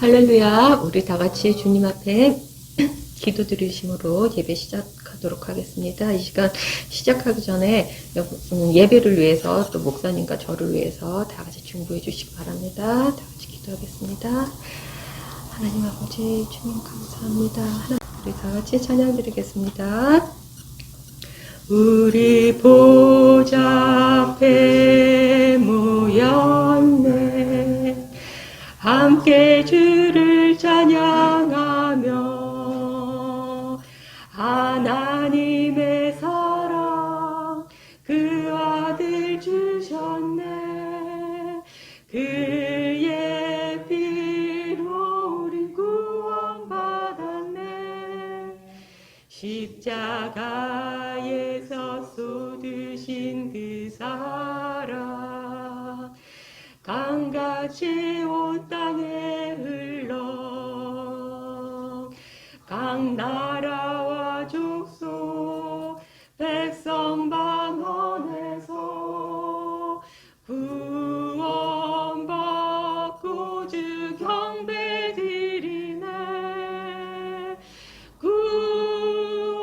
할렐루야. 우리 다 같이 주님 앞에 기도 드리심으로 예배 시작하도록 하겠습니다. 이 시간 시작하기 전에 예배를 위해서 또 목사님과 저를 위해서 다 같이 중보해 주시기 바랍니다. 다 같이 기도하겠습니다. 하나님 아버지 주님 감사합니다. 우리 다 같이 찬양 드리겠습니다. 우리 보좌 앞에 모였네. 함께 주를 찬양하며 하나님의 사랑 그 아들 주셨네. 그의 피로 우리 구원받았네. 십자가에서 쏟으신 그 사랑 강같이 온 땅에 흘러 각 나라와 족속 백성 방언에서 구원받고 주 경배 드리네. 구원하시니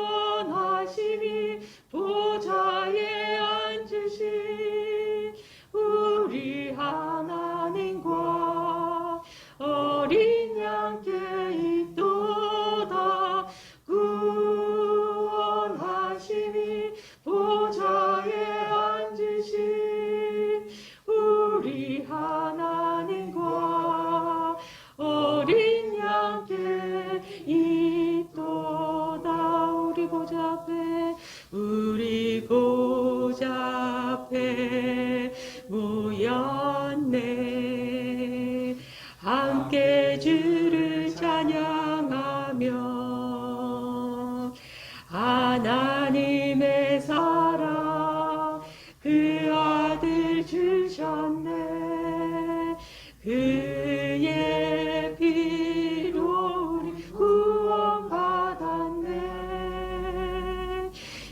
보좌에 앉으신 우리 하나님과 어린 양께 있도다. 구원하시니 보좌에 앉으신 우리 하나님과 어린 양께 있도다. 우리 보좌 앞에 모였네. 함께 주를 찬양하며 하나님의 사랑 그 아들 주셨네. 그의 피로 우리 구원받았네.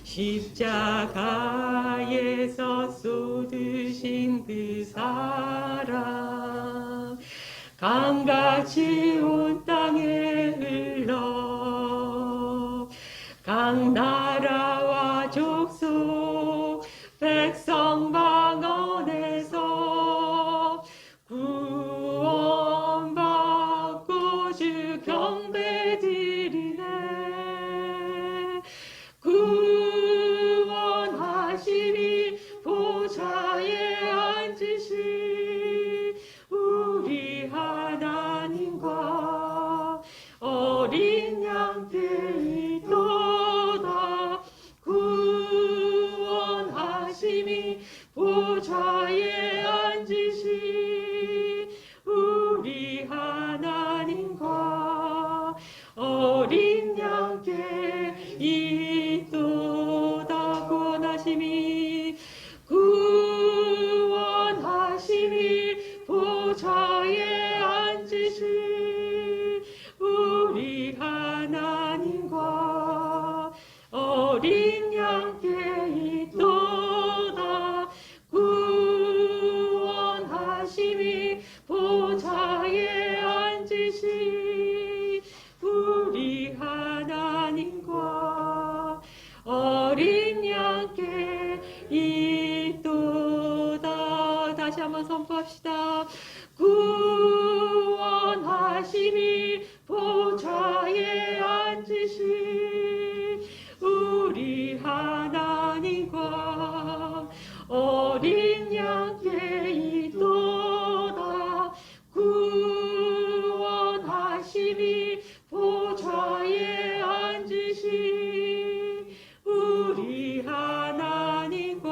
십자가에서 쏟으신 그 사랑 강같이 온 땅에 흘러 각 나라와 족속 백성 방언에서 구원받고 주 경배 드리네. 구원하시니 보좌에 앉으신 우리 하나님과 어린 양께 있도다. 구원하시니 보좌에 앉으신 우리 하나님과 어린 양께 있도다. 구원하시니 보좌에 앉으신 우리 하나님과 어린 양께 있도다. 구원하시니 보좌에 앉으신 우리 하나님과 어린 양께 있도다. 다시 한번 선포합시다. 구원하시니 보좌에 앉으신 우리 하나님과 어린 양께 있도다. 구원하시니 보좌에 앉으신 우리 하나님과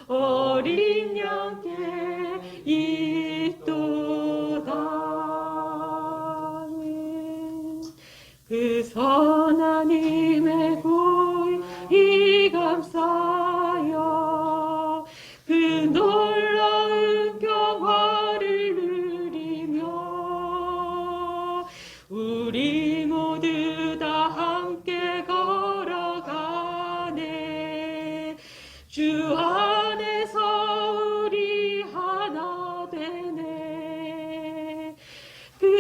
어린 양께 있도다. 그 선하님의 고이 감싸여 그 놀라운 경화를 누리며 우리 모두 다 함께 걸어가네. 주 안에서 우리 하나 되네. 그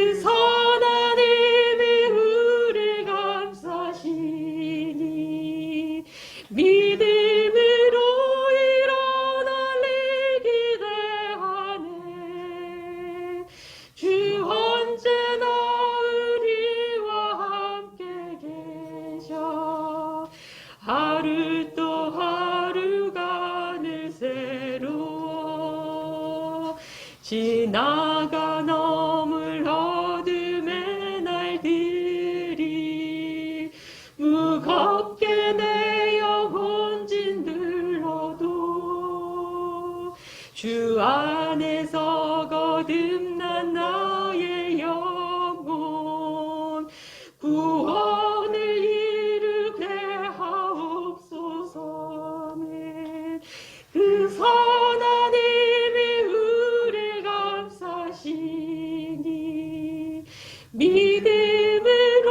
믿음으로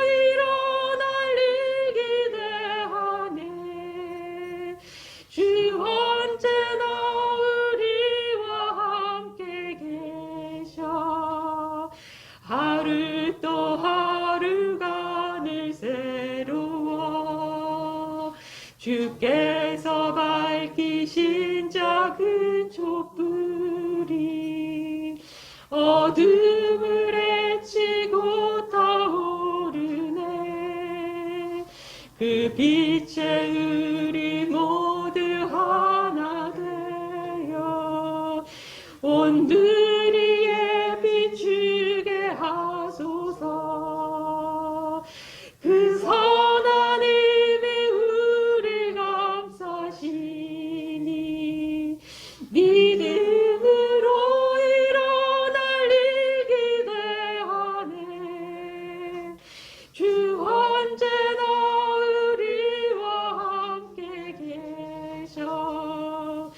일어날 일 기대하네. 주 언제나 우리와 함께 계셔. 하루 또 하루가 늘 새로워. 주께서 밝히신 작은 촛불이 어둠을 헤치고 타오르네. 그 빛에 우리 모두 하나 되어 온누리에 비추게 하소서. 그 선한 힘이 우리 감싸시니 믿음으로 일어날 일 기대하네. 주 언제나 우리와 함께 계셔.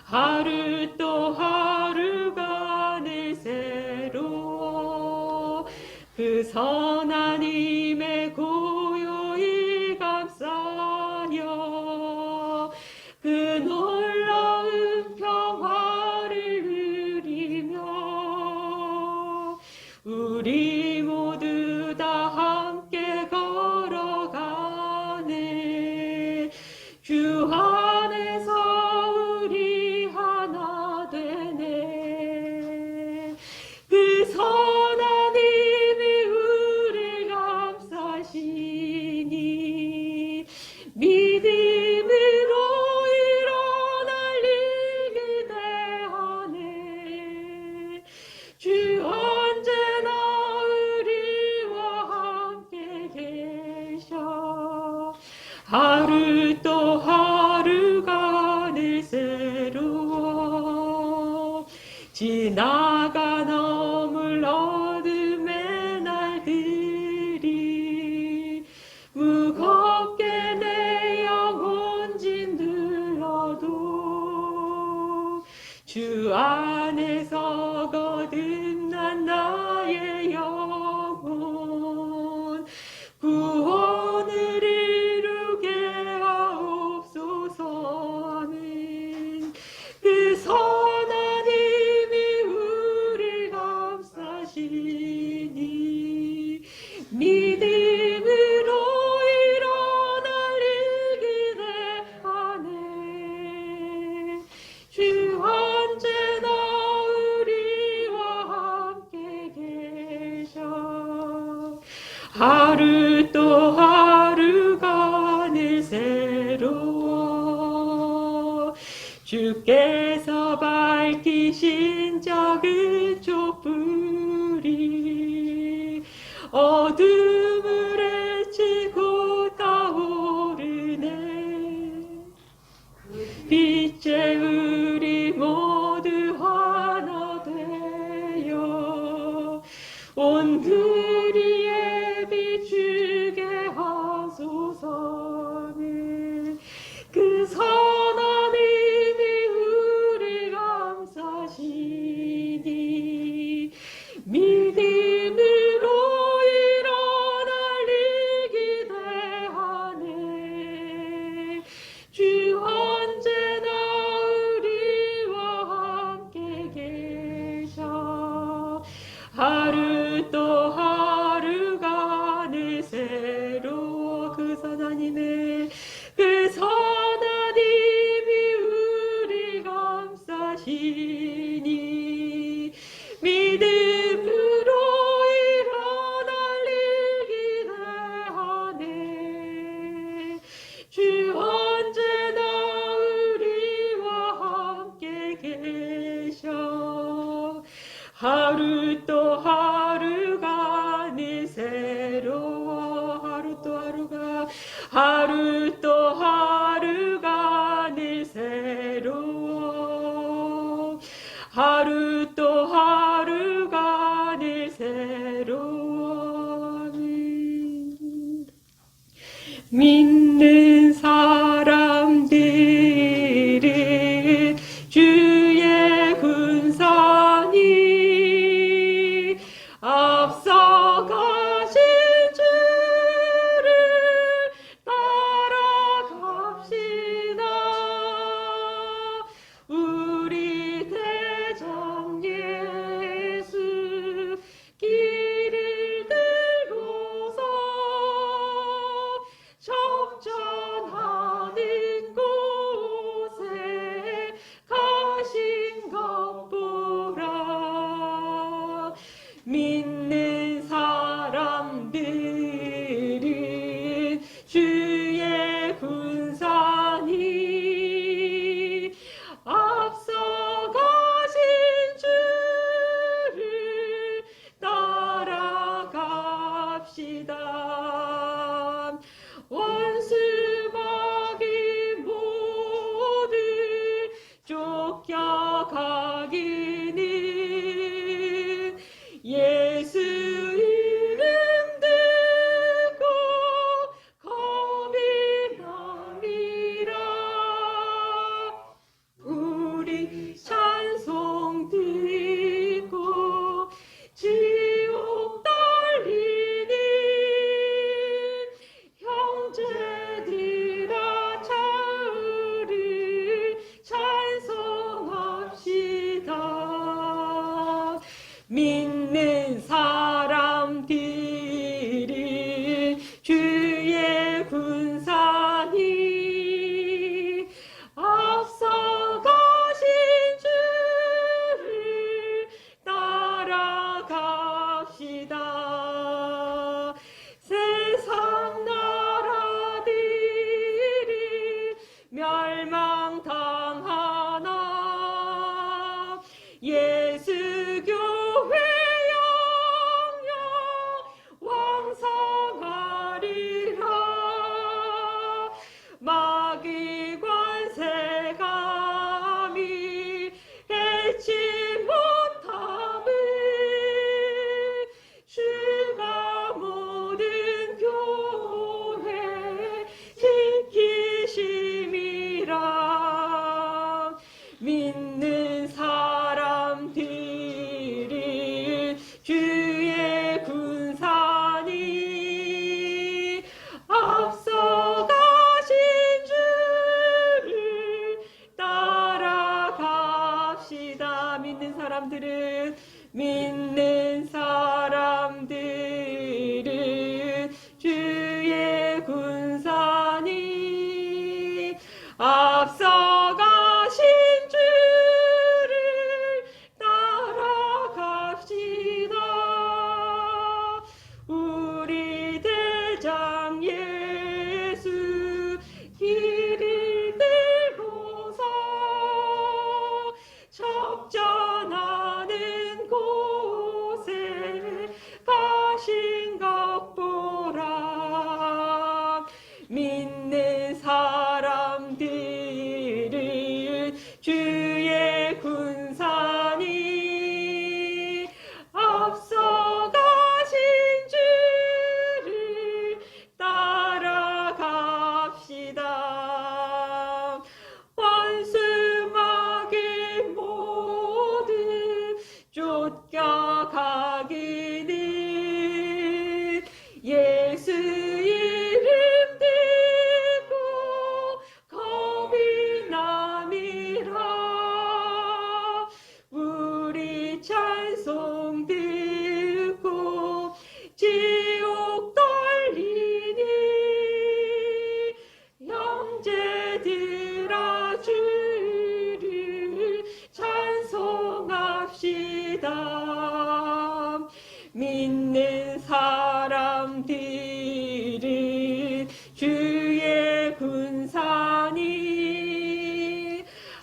하루 또 하루가 늘 새로워. 그 선한 힘에 고요히 감싸려 그 놀라운 평화를 누리며 우리 모두 다 함께 걸어가네. 주 안에서 우리 하나 되네. 그 선한 힘이 우리 감싸시니 믿음으로 일어날 일 기대하네. 주 언제나 우리와 함께 계셔. 하루 또 하루가 늘 새로워. 지나가 넘을 어둠의 날들이 무겁게 내 영혼 짓눌러도 주 안에서 거듭난 나의 영혼 구원을 이루게 하옵소서는 그 선한 힘이 우리 감싸시니 믿음으로 일어날 일 기대하네. 주 언제나 우리와 함께 계셔. 하루 또 하루가 늘 새로워. 주께서 밝히신 작은 촛불이 어둠을 헤치고 타오르네. 빛에 우리 모두 하나 되어 온누리에 비추게 하소서는 그 선한 힘이 우리 감싸시니 믿음으로 일어날 일 기대하네. 주 언제나 우리와 함께 계셔. 하루 또 하루가 늘 새로워. 그 선한 힘에 그 선한 힘이 우리 감싸시니 믿음으로 일어날 일 기대하네. 주 언제나 우리와 함께 계셔. 하루 또 하루가 늘 새로워. 하루 또 하루가 늘 새로워. 하루 또 하루가 늘 새로워. 믿는 사람들은 주의 군사니 앞서 믿는 사람들은 주의 군사니 앞서가신 주를 따라갑시다. 원수 마귀 모두 쫓겨가기는 예수 이름 듣고 겁이 납니다. 우리 찬송 듣고 지옥 떨리는 형제들아 자우를 찬송합시다. 믿는 사람들은 주의 군사니 앞서가신 주를 따라갑시다. 세상 나라들이 멸망당하나 예수 교회 영영 왕성하리라. 마귀 관세 감히 해치 못함을 주가 모든 교회 지키심이라. 믿는 사람들은 주의 군사니 앞서가신 주를 따라갑시다. 믿는 사람들은 주의 군사니 앞서가신 주를 따라갑시다. 우리 대장 예수 길을 들고서 적전하는 곳에 가신 것 보라. 믿는 사람들은 주의 군사니 앞서가신 주를 따라갑시다. 원수 마귀 모두 쫓겨가기는 예수 이름 듣고 겁이 남이라. 우리 찬송 듣고 지옥 떨리니 형제들아 주를 찬송합시다. 믿는 사람들은 주의 군사니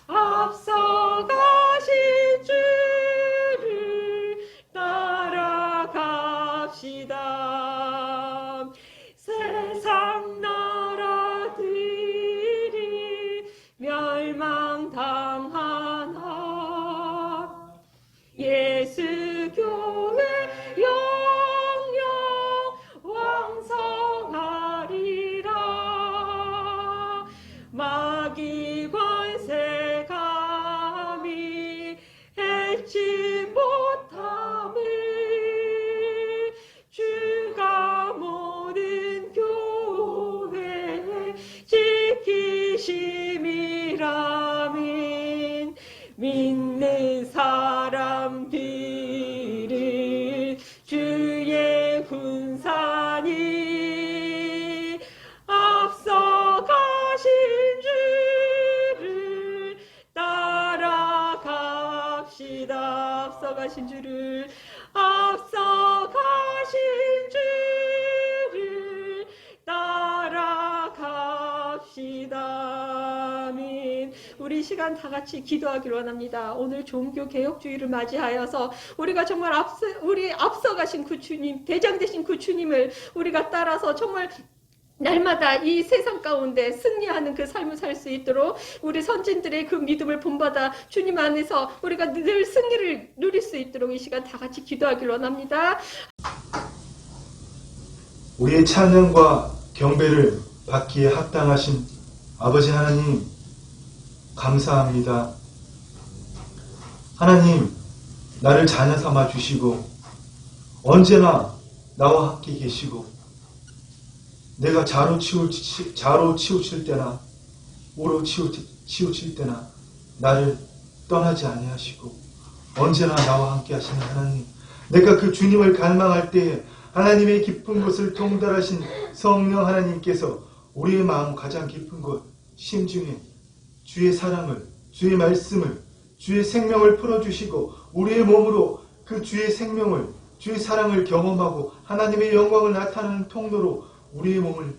앞서가신 주를 따라갑시다. 세상 나라들이 멸망당하나 예수 교회 영영 시간 다 같이 기도하기를 원합니다. 오늘 종교개혁주의를 맞이하여서 우리가 정말 앞서가신 그 주님, 대장 되신 그 주님을 우리가 따라서 정말 날마다 이 세상 가운데 승리하는 그 삶을 살 수 있도록 우리 선진들의 그 믿음을 본받아 주님 안에서 우리가 늘 승리를 누릴 수 있도록 이 시간 다 같이 기도하기를 원합니다. 우리의 찬양과 경배를 받기에 합당하신 아버지 하나님, 감사합니다. 하나님, 나를 자녀 삼아 주시고 언제나 나와 함께 계시고 내가 좌로 치우칠 때나 우로 치우칠 때나 나를 떠나지 아니하시고 언제나 나와 함께 하시는 하나님, 내가 그 주님을 갈망할 때에 하나님의 깊은 곳을 통달하신 성령 하나님께서 우리의 마음 가장 깊은 곳 심중에 주의 사랑을, 주의 말씀을, 주의 생명을 풀어주시고 우리의 몸으로 그 주의 생명을, 주의 사랑을 경험하고 하나님의 영광을 나타내는 통로로 우리의 몸을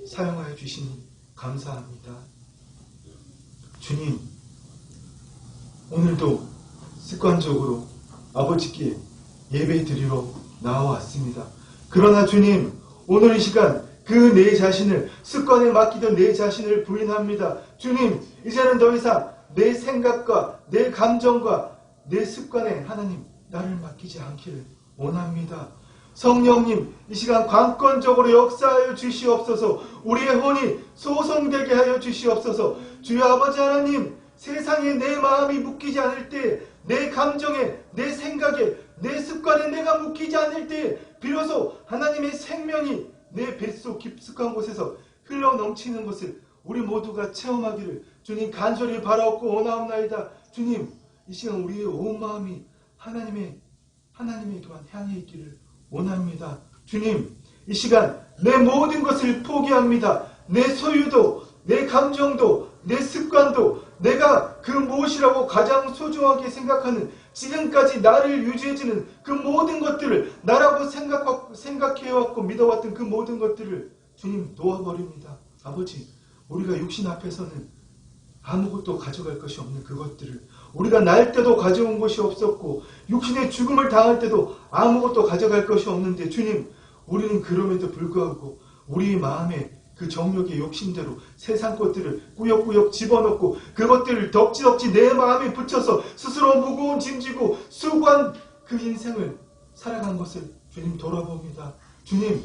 사용하여 주시니 감사합니다. 주님, 오늘도 습관적으로 아버지께 예배 드리러 나와왔습니다. 그러나 주님, 오늘 이 시간 그 내 자신을, 습관에 맡기던 내 자신을 부인합니다. 주님, 이제는 더 이상 내 생각과 내 감정과 내 습관에 하나님 나를 맡기지 않기를 원합니다. 성령님, 이 시간 관건적으로 역사하여 주시옵소서. 우리의 혼이 소성되게 하여 주시옵소서. 주여 아버지 하나님, 세상에 내 마음이 묶이지 않을 때, 내 감정에, 내 생각에, 내 습관에 내가 묶이지 않을 때 비로소 하나님의 생명이 내 뱃속 깊숙한 곳에서 흘러 넘치는 것을 우리 모두가 체험하기를 주님 간절히 바라옵고 원하옵나이다. 주님, 이 시간 우리의 온 마음이 하나님의 또한 향해 있기를 원합니다. 주님, 이 시간 내 모든 것을 포기합니다. 내 소유도, 내 감정도, 내 습관도, 내가 그 무엇이라고 가장 소중하게 생각하는, 지금까지 나를 유지해주는 그 모든 것들을 나라고 생각해왔고 믿어왔던 그 모든 것들을 주님 놓아버립니다. 아버지, 우리가 육신 앞에서는 아무것도 가져갈 것이 없는 그것들을, 우리가 날 때도 가져온 것이 없었고 육신의 죽음을 당할 때도 아무것도 가져갈 것이 없는데 주님, 우리는 그럼에도 불구하고 우리의 마음에 그 정욕의 욕심대로 세상 것들을 꾸역꾸역 집어넣고 그것들을 덕지덕지 내 마음에 붙여서 스스로 무거운 짐지고 수고한 그 인생을 살아간 것을 주님 돌아봅니다. 주님,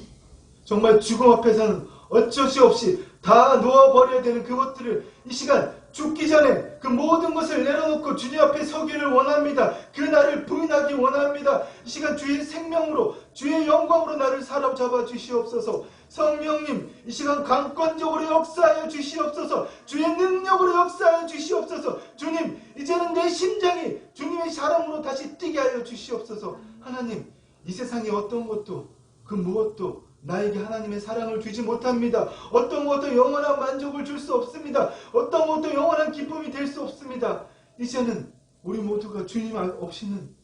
정말 죽음 앞에서는 어쩔 수 없이 다 놓아버려야 되는 그것들을 이 시간 죽기 전에 그 모든 것을 내려놓고 주님 앞에 서기를 원합니다. 그 나를 부인하기 원합니다. 이 시간 주의 생명으로, 주의 영광으로 나를 사로잡아 주시옵소서. 성령님, 이 시간 강권적으로 역사하여 주시옵소서. 주의 능력으로 역사하여 주시옵소서. 주님, 이제는 내 심장이 주님의 사랑으로 다시 뛰게 하여 주시옵소서. 하나님, 이 세상에 어떤 것도 그 무엇도 나에게 하나님의 사랑을 주지 못합니다. 어떤 것도 영원한 만족을 줄 수 없습니다. 어떤 것도 영원한 기쁨이 될 수 없습니다. 이제는 우리 모두가 주님 없이는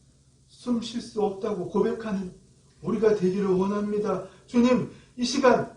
숨 쉴 수 없다고 고백하는 우리가 되기를 원합니다. 주님, 이 시간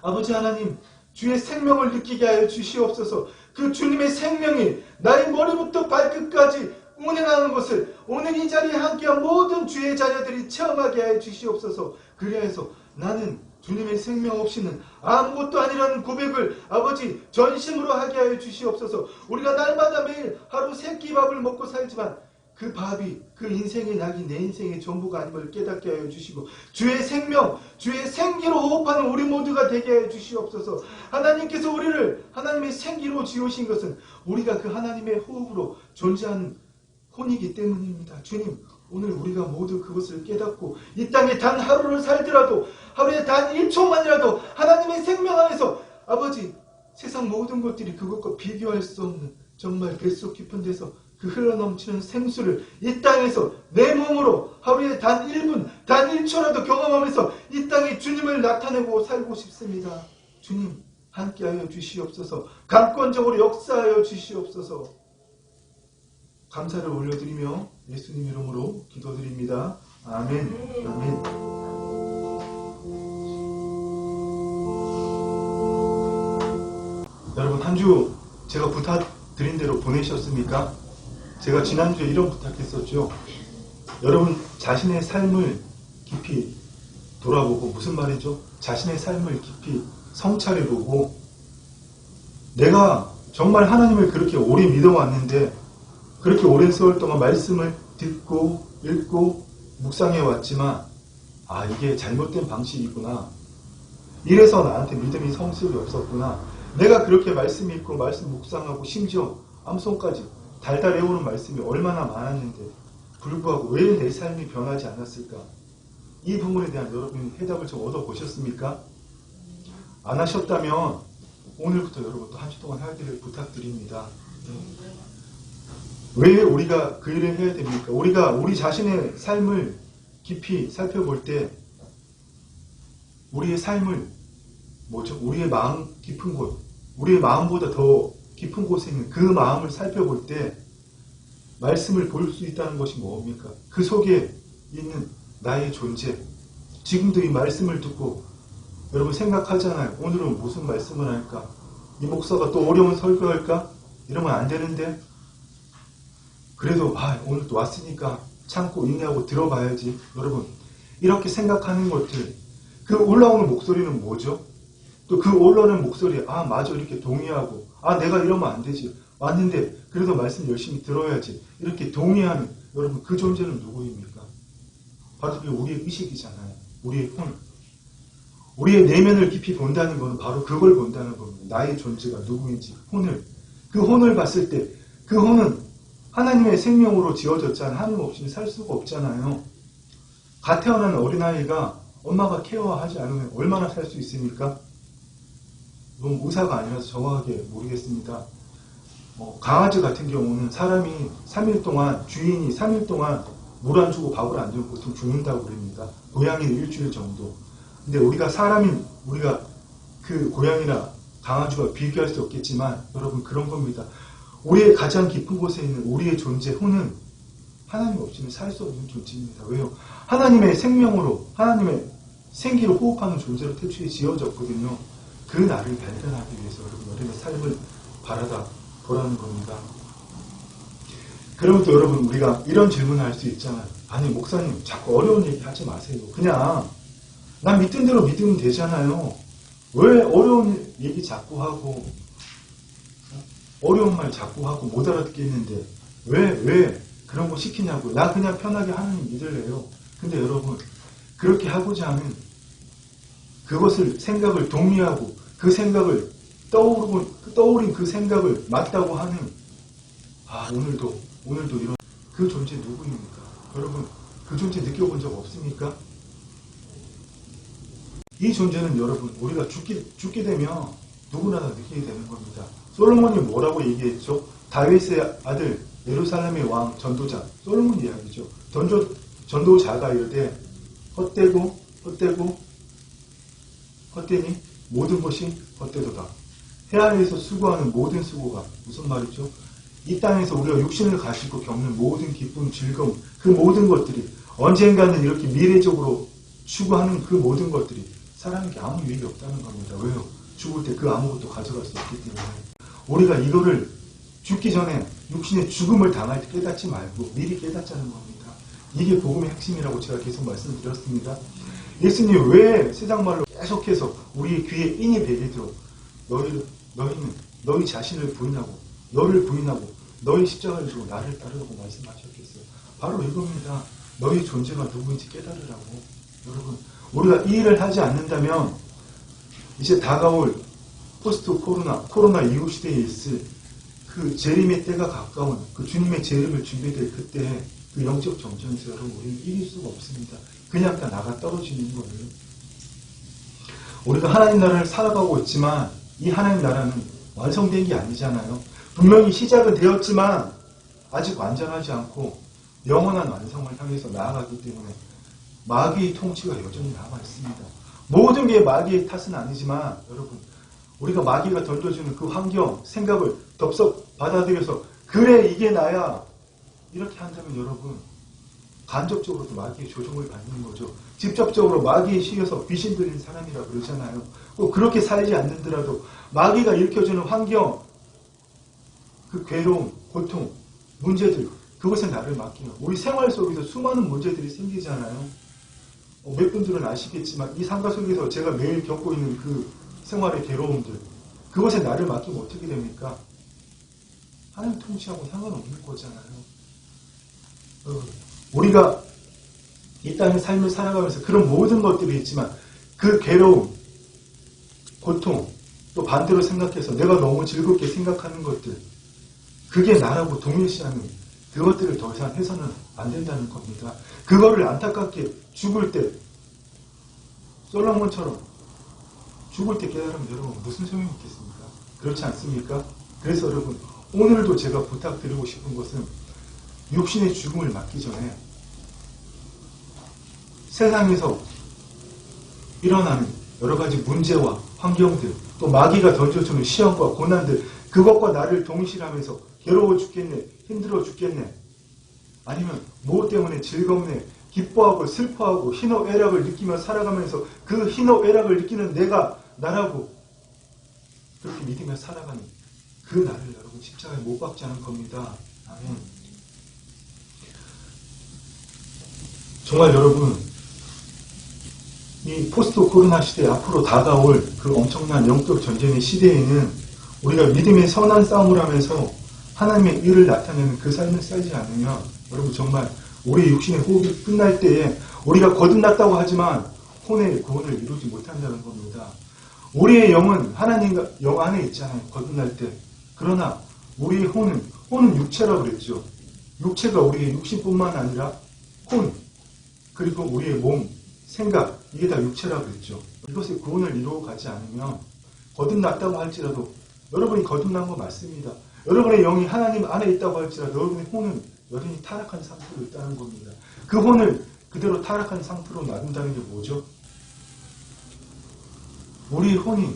아버지 하나님, 주의 생명을 느끼게 하여 주시옵소서. 그 주님의 생명이 나의 머리부터 발끝까지 운행하는 것을 오늘 이 자리에 함께한 모든 주의 자녀들이 체험하게 하여 주시옵소서. 그리하여서 나는 주님의 생명 없이는 아무것도 아니라는 고백을 아버지 전심으로 하게 하여 주시옵소서. 우리가 날마다 매일 하루 세 끼 밥을 먹고 살지만 그 밥이 그 인생의 낙이 내 인생의 전부가 아님을 깨닫게 하여 주시고 주의 생명, 주의 생기로 호흡하는 우리 모두가 되게 하여 주시옵소서. 하나님께서 우리를 하나님의 생기로 지으신 것은 우리가 그 하나님의 호흡으로 존재하는 혼이기 때문입니다. 주님, 오늘 우리가 모두 그것을 깨닫고 이 땅에 단 하루를 살더라도, 하루에 단 1초만이라도 하나님의 생명 안에서 아버지, 세상 모든 것들이 그것과 비교할 수 없는 정말 뱃속 깊은 데서 그 흘러넘치는 생수를 이 땅에서 내 몸으로 하루에 단 1분, 단 1초라도 경험하면서 이 땅에 주님을 나타내고 살고 싶습니다. 주님, 함께하여 주시옵소서. 강권적으로 역사하여 주시옵소서. 감사를 올려드리며 예수님 이름으로 기도드립니다. 아멘. 아멘. 여러분, 한 주 제가 드린 대로 보내셨습니까? 제가 지난주에 이런 부탁했었죠. 여러분 자신의 삶을 깊이 돌아보고, 무슨 말이죠? 자신의 삶을 깊이 성찰해보고, 내가 정말 하나님을 그렇게 오래 믿어왔는데, 그렇게 오랜 세월 동안 말씀을 듣고 읽고 묵상해 왔지만, 아, 이게 잘못된 방식이구나. 이래서 나한테 믿음이 성숙이 없었구나. 내가 그렇게 말씀 읽고 말씀 묵상하고 심지어 암송까지 달달 외우는 말씀이 얼마나 많았는데 불구하고 왜 내 삶이 변하지 않았을까? 이 부분에 대한 여러분이 해답을 좀 얻어보셨습니까? 안 하셨다면 오늘부터 여러분 또 한 주 동안 하기를 부탁드립니다. 왜 우리가 그 일을 해야 됩니까? 우리가 우리 자신의 삶을 깊이 살펴볼 때 우리의 삶을 뭐죠? 우리의 마음 깊은 곳, 우리의 마음보다 더 깊은 곳에 있는 그 마음을 살펴볼 때 말씀을 볼 수 있다는 것이 뭡니까? 그 속에 있는 나의 존재. 지금도 이 말씀을 듣고 여러분 생각하잖아요. 오늘은 무슨 말씀을 할까? 이 목사가 또 어려운 설교할까? 이러면 안 되는데 그래도 오늘 또 왔으니까 참고 인내하고 들어봐야지. 여러분 이렇게 생각하는 것들, 그 올라오는 목소리는 뭐죠? 또 그 올라오는 목소리에 맞아 이렇게 동의하고 내가 이러면 안 되지. 왔는데 그래도 말씀 열심히 들어야지. 이렇게 동의하는 여러분 그 존재는 누구입니까? 바로 그게 우리의 의식이잖아요. 우리의 혼. 우리의 내면을 깊이 본다는 것은 바로 그걸 본다는 겁니다. 나의 존재가 누구인지 혼을. 그 혼을 봤을 때 그 혼은 하나님의 생명으로 지어졌잖아요. 하나님 없이는 살 수가 없잖아요. 갓 태어난 어린아이가 엄마가 케어하지 않으면 얼마나 살 수 있습니까? 너무 의사가 아니라서 정확하게 모르겠습니다. 강아지 같은 경우는 사람이 3일 동안, 주인이 3일 동안 물 안 주고 밥을 안 주면 보통 죽는다고 그럽니다. 고양이는 일주일 정도. 근데 우리가 그 고양이나 강아지와 비교할 수 없겠지만 여러분 그런 겁니다. 우리의 가장 깊은 곳에 있는 우리의 존재, 혼은 하나님 없이는 살 수 없는 존재입니다. 왜요? 하나님의 생명으로, 하나님의 생기로 호흡하는 존재로 태초에 지어졌거든요. 그 나를 발견하기 위해서 여러분 여러분의 삶을 바라다 보라는 겁니다. 그러면 또 여러분 우리가 이런 질문을 할 수 있잖아요. 아니 목사님 자꾸 어려운 얘기 하지 마세요. 그냥 난 믿던 대로 믿으면 되잖아요. 왜 어려운 얘기 자꾸 하고 어려운 말 자꾸 하고 못 알아듣겠는데 왜 그런 거 시키냐고. 나 그냥 편하게 하나님 믿을래요. 근데 여러분 그렇게 하고자 하는 그것을 생각을 동의하고 그 생각을 떠오른 그 생각을 맞다고 하는 오늘도 이런 그 존재 누구입니까? 여러분 그 존재 느껴본 적 없습니까? 이 존재는 여러분 우리가 죽게 되면 누구나 다 느끼게 되는 겁니다. 솔로몬이 뭐라고 얘기했죠? 다윗의 아들 예루살렘의 왕 전도자 솔로몬 이야기죠. 전도자가 이르되 헛되니 모든 것이 헛되도다. 해안에서 수고하는 모든 수고가 무슨 말이죠? 이 땅에서 우리가 육신을 가지고 겪는 모든 기쁨, 즐거움, 그 모든 것들이 언젠가는 이렇게 미래적으로 추구하는 그 모든 것들이 사람에게 아무 유익이 없다는 겁니다. 왜요? 죽을 때 그 아무것도 가져갈 수 없기 때문에. 우리가 이거를 죽기 전에 육신의 죽음을 당할 때 깨닫지 말고 미리 깨닫자는 겁니다. 이게 복음의 핵심이라고 제가 계속 말씀드렸습니다. 예수님 왜 세상 말로 계속해서 우리의 귀에 인이 배게 들어 너희는 너희 자신을 부인하고 너를 부인하고 너희 십자가를 지고 나를 따르라고 말씀하셨겠어요. 바로 이겁니다. 너희 존재가 누구인지 깨달으라고. 여러분 우리가 이 일을 하지 않는다면 이제 다가올 포스트 코로나 이후 시대에 있을 그 재림의 때가 가까운 그 주님의 재림을 준비될 그때 그 영적 정전에서 여러분 우리는 이길 수가 없습니다. 그냥 다 나가 떨어지는 거예요. 우리가 하나님 나라를 살아가고 있지만 이 하나님 나라는 완성된 게 아니잖아요. 분명히 시작은 되었지만 아직 완전하지 않고 영원한 완성을 향해서 나아가기 때문에 마귀의 통치가 여전히 남아있습니다. 모든 게 마귀의 탓은 아니지만 여러분 우리가 마귀가 던져주는 그 환경, 생각을 덥석 받아들여서 그래 이게 나야 이렇게 한다면 여러분 간접적으로도 마귀의 조종을 받는 거죠. 직접적으로 마귀에 실려서 귀신 들린 사람이라 그러잖아요. 꼭 그렇게 살지 않는더라도 마귀가 일으켜주는 환경, 그 괴로움, 고통, 문제들, 그것에 나를 맡기면 우리 생활 속에서 수많은 문제들이 생기잖아요. 몇 분들은 아시겠지만 이 상가 속에서 제가 매일 겪고 있는 그 생활의 괴로움들, 그것에 나를 맡기면 어떻게 됩니까? 하나님 통치하고 상관없는 거잖아요. 우리가 이 땅의 삶을 살아가면서 그런 모든 것들이 있지만 그 괴로움, 고통, 또 반대로 생각해서 내가 너무 즐겁게 생각하는 것들, 그게 나라고 동일시하는 그것들을 더 이상 해서는 안 된다는 겁니다. 그거를 안타깝게 죽을 때 솔로몬처럼 죽을 때 깨달으면 여러분 무슨 소용이 있겠습니까? 그렇지 않습니까? 그래서 여러분 오늘도 제가 부탁드리고 싶은 것은 육신의 죽음을 맞기 전에 세상에서 일어나는 여러 가지 문제와 환경들, 또 마귀가 던져주는 시험과 고난들, 그것과 나를 동일시하면서 괴로워 죽겠네, 힘들어 죽겠네, 아니면 무엇 때문에 즐겁네, 기뻐하고 슬퍼하고 희노애락을 느끼며 살아가면서 그 희노애락을 느끼는 내가 나라고 그렇게 믿으며 살아가는 그 나를 여러분 십자가에 못 박자는 겁니다. 아멘. 정말 여러분 이 포스트 코로나 시대 앞으로 다가올 그 엄청난 영적 전쟁의 시대에는 우리가 믿음의 선한 싸움을 하면서 하나님의 의를 나타내는 그 삶을 살지 않으면 여러분 정말 우리 육신의 호흡이 끝날 때에 우리가 거듭났다고 하지만 혼의 구원을 이루지 못한다는 겁니다. 우리의 영은 하나님과 영 안에 있잖아요. 거듭날 때. 그러나 우리의 혼은 육체라고 그랬죠. 육체가 우리의 육신뿐만 아니라 혼, 그리고 우리의 몸, 생각, 이게 다 육체라고 그랬죠. 이것의 구원을 이루어 가지 않으면 거듭났다고 할지라도 여러분이 거듭난 거 맞습니다. 여러분의 영이 하나님 안에 있다고 할지라도 여러분의 혼은 여전히 타락한 상태로 있다는 겁니다. 그 혼을 그대로 타락한 상태로 놔둔다는 게 뭐죠? 우리 혼이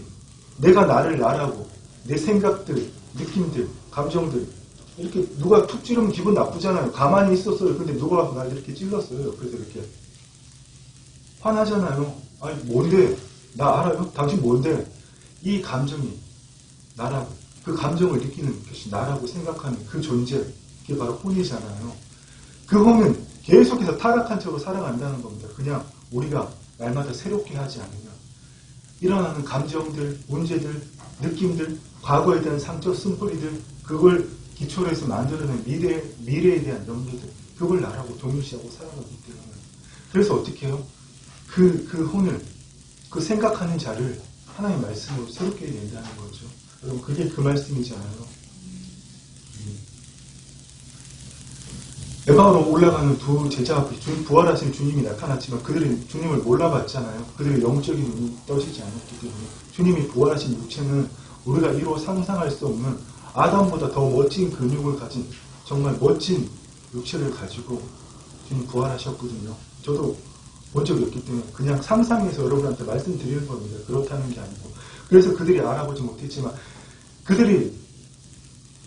내가 나를 나라고 내 생각들, 느낌들, 감정들 이렇게 누가 툭 찌르면 기분 나쁘잖아요. 가만히 있었어요. 근데 누가 와서 날 이렇게 찔렀어요. 그래서 이렇게 화나잖아요. 아니 뭔데? 나 알아요? 당신 뭔데? 이 감정이 나라고 그 감정을 느끼는 것이 나라고 생각하는 그 존재, 그게 바로 혼이잖아요. 그 혼은 계속해서 타락한 척으로 살아간다는 겁니다. 그냥 우리가 날마다 새롭게 하지 않으면 일어나는 감정들, 문제들, 느낌들, 과거에 대한 상처, 쓴뿌리들, 그걸 기초로 해서 만들어낸 미래에 대한 염려들, 그걸 나라고 동일시하고 살아가기 때문에. 그래서 어떻게 해요? 그 혼을, 그 생각하는 자를 하나님의 말씀으로 새롭게 해야 된다는 거죠. 여러분, 그게 그 말씀이잖아요. 에바오로 올라가는 두 제자 앞에 부활하신 주님이 나타났지만 그들은 주님을 몰라봤잖아요. 그들의 영적인 눈이 떠지지 않았기 때문에 주님이 부활하신 육체는 우리가 이루 상상할 수 없는 아담보다 더 멋진 근육을 가진 정말 멋진 육체를 가지고 주님 부활하셨거든요. 저도 본 적이 없기 때문에 그냥 상상해서 여러분한테 말씀드리는 겁니다. 그렇다는 게 아니고. 그래서 그들이 알아보지 못했지만 그들이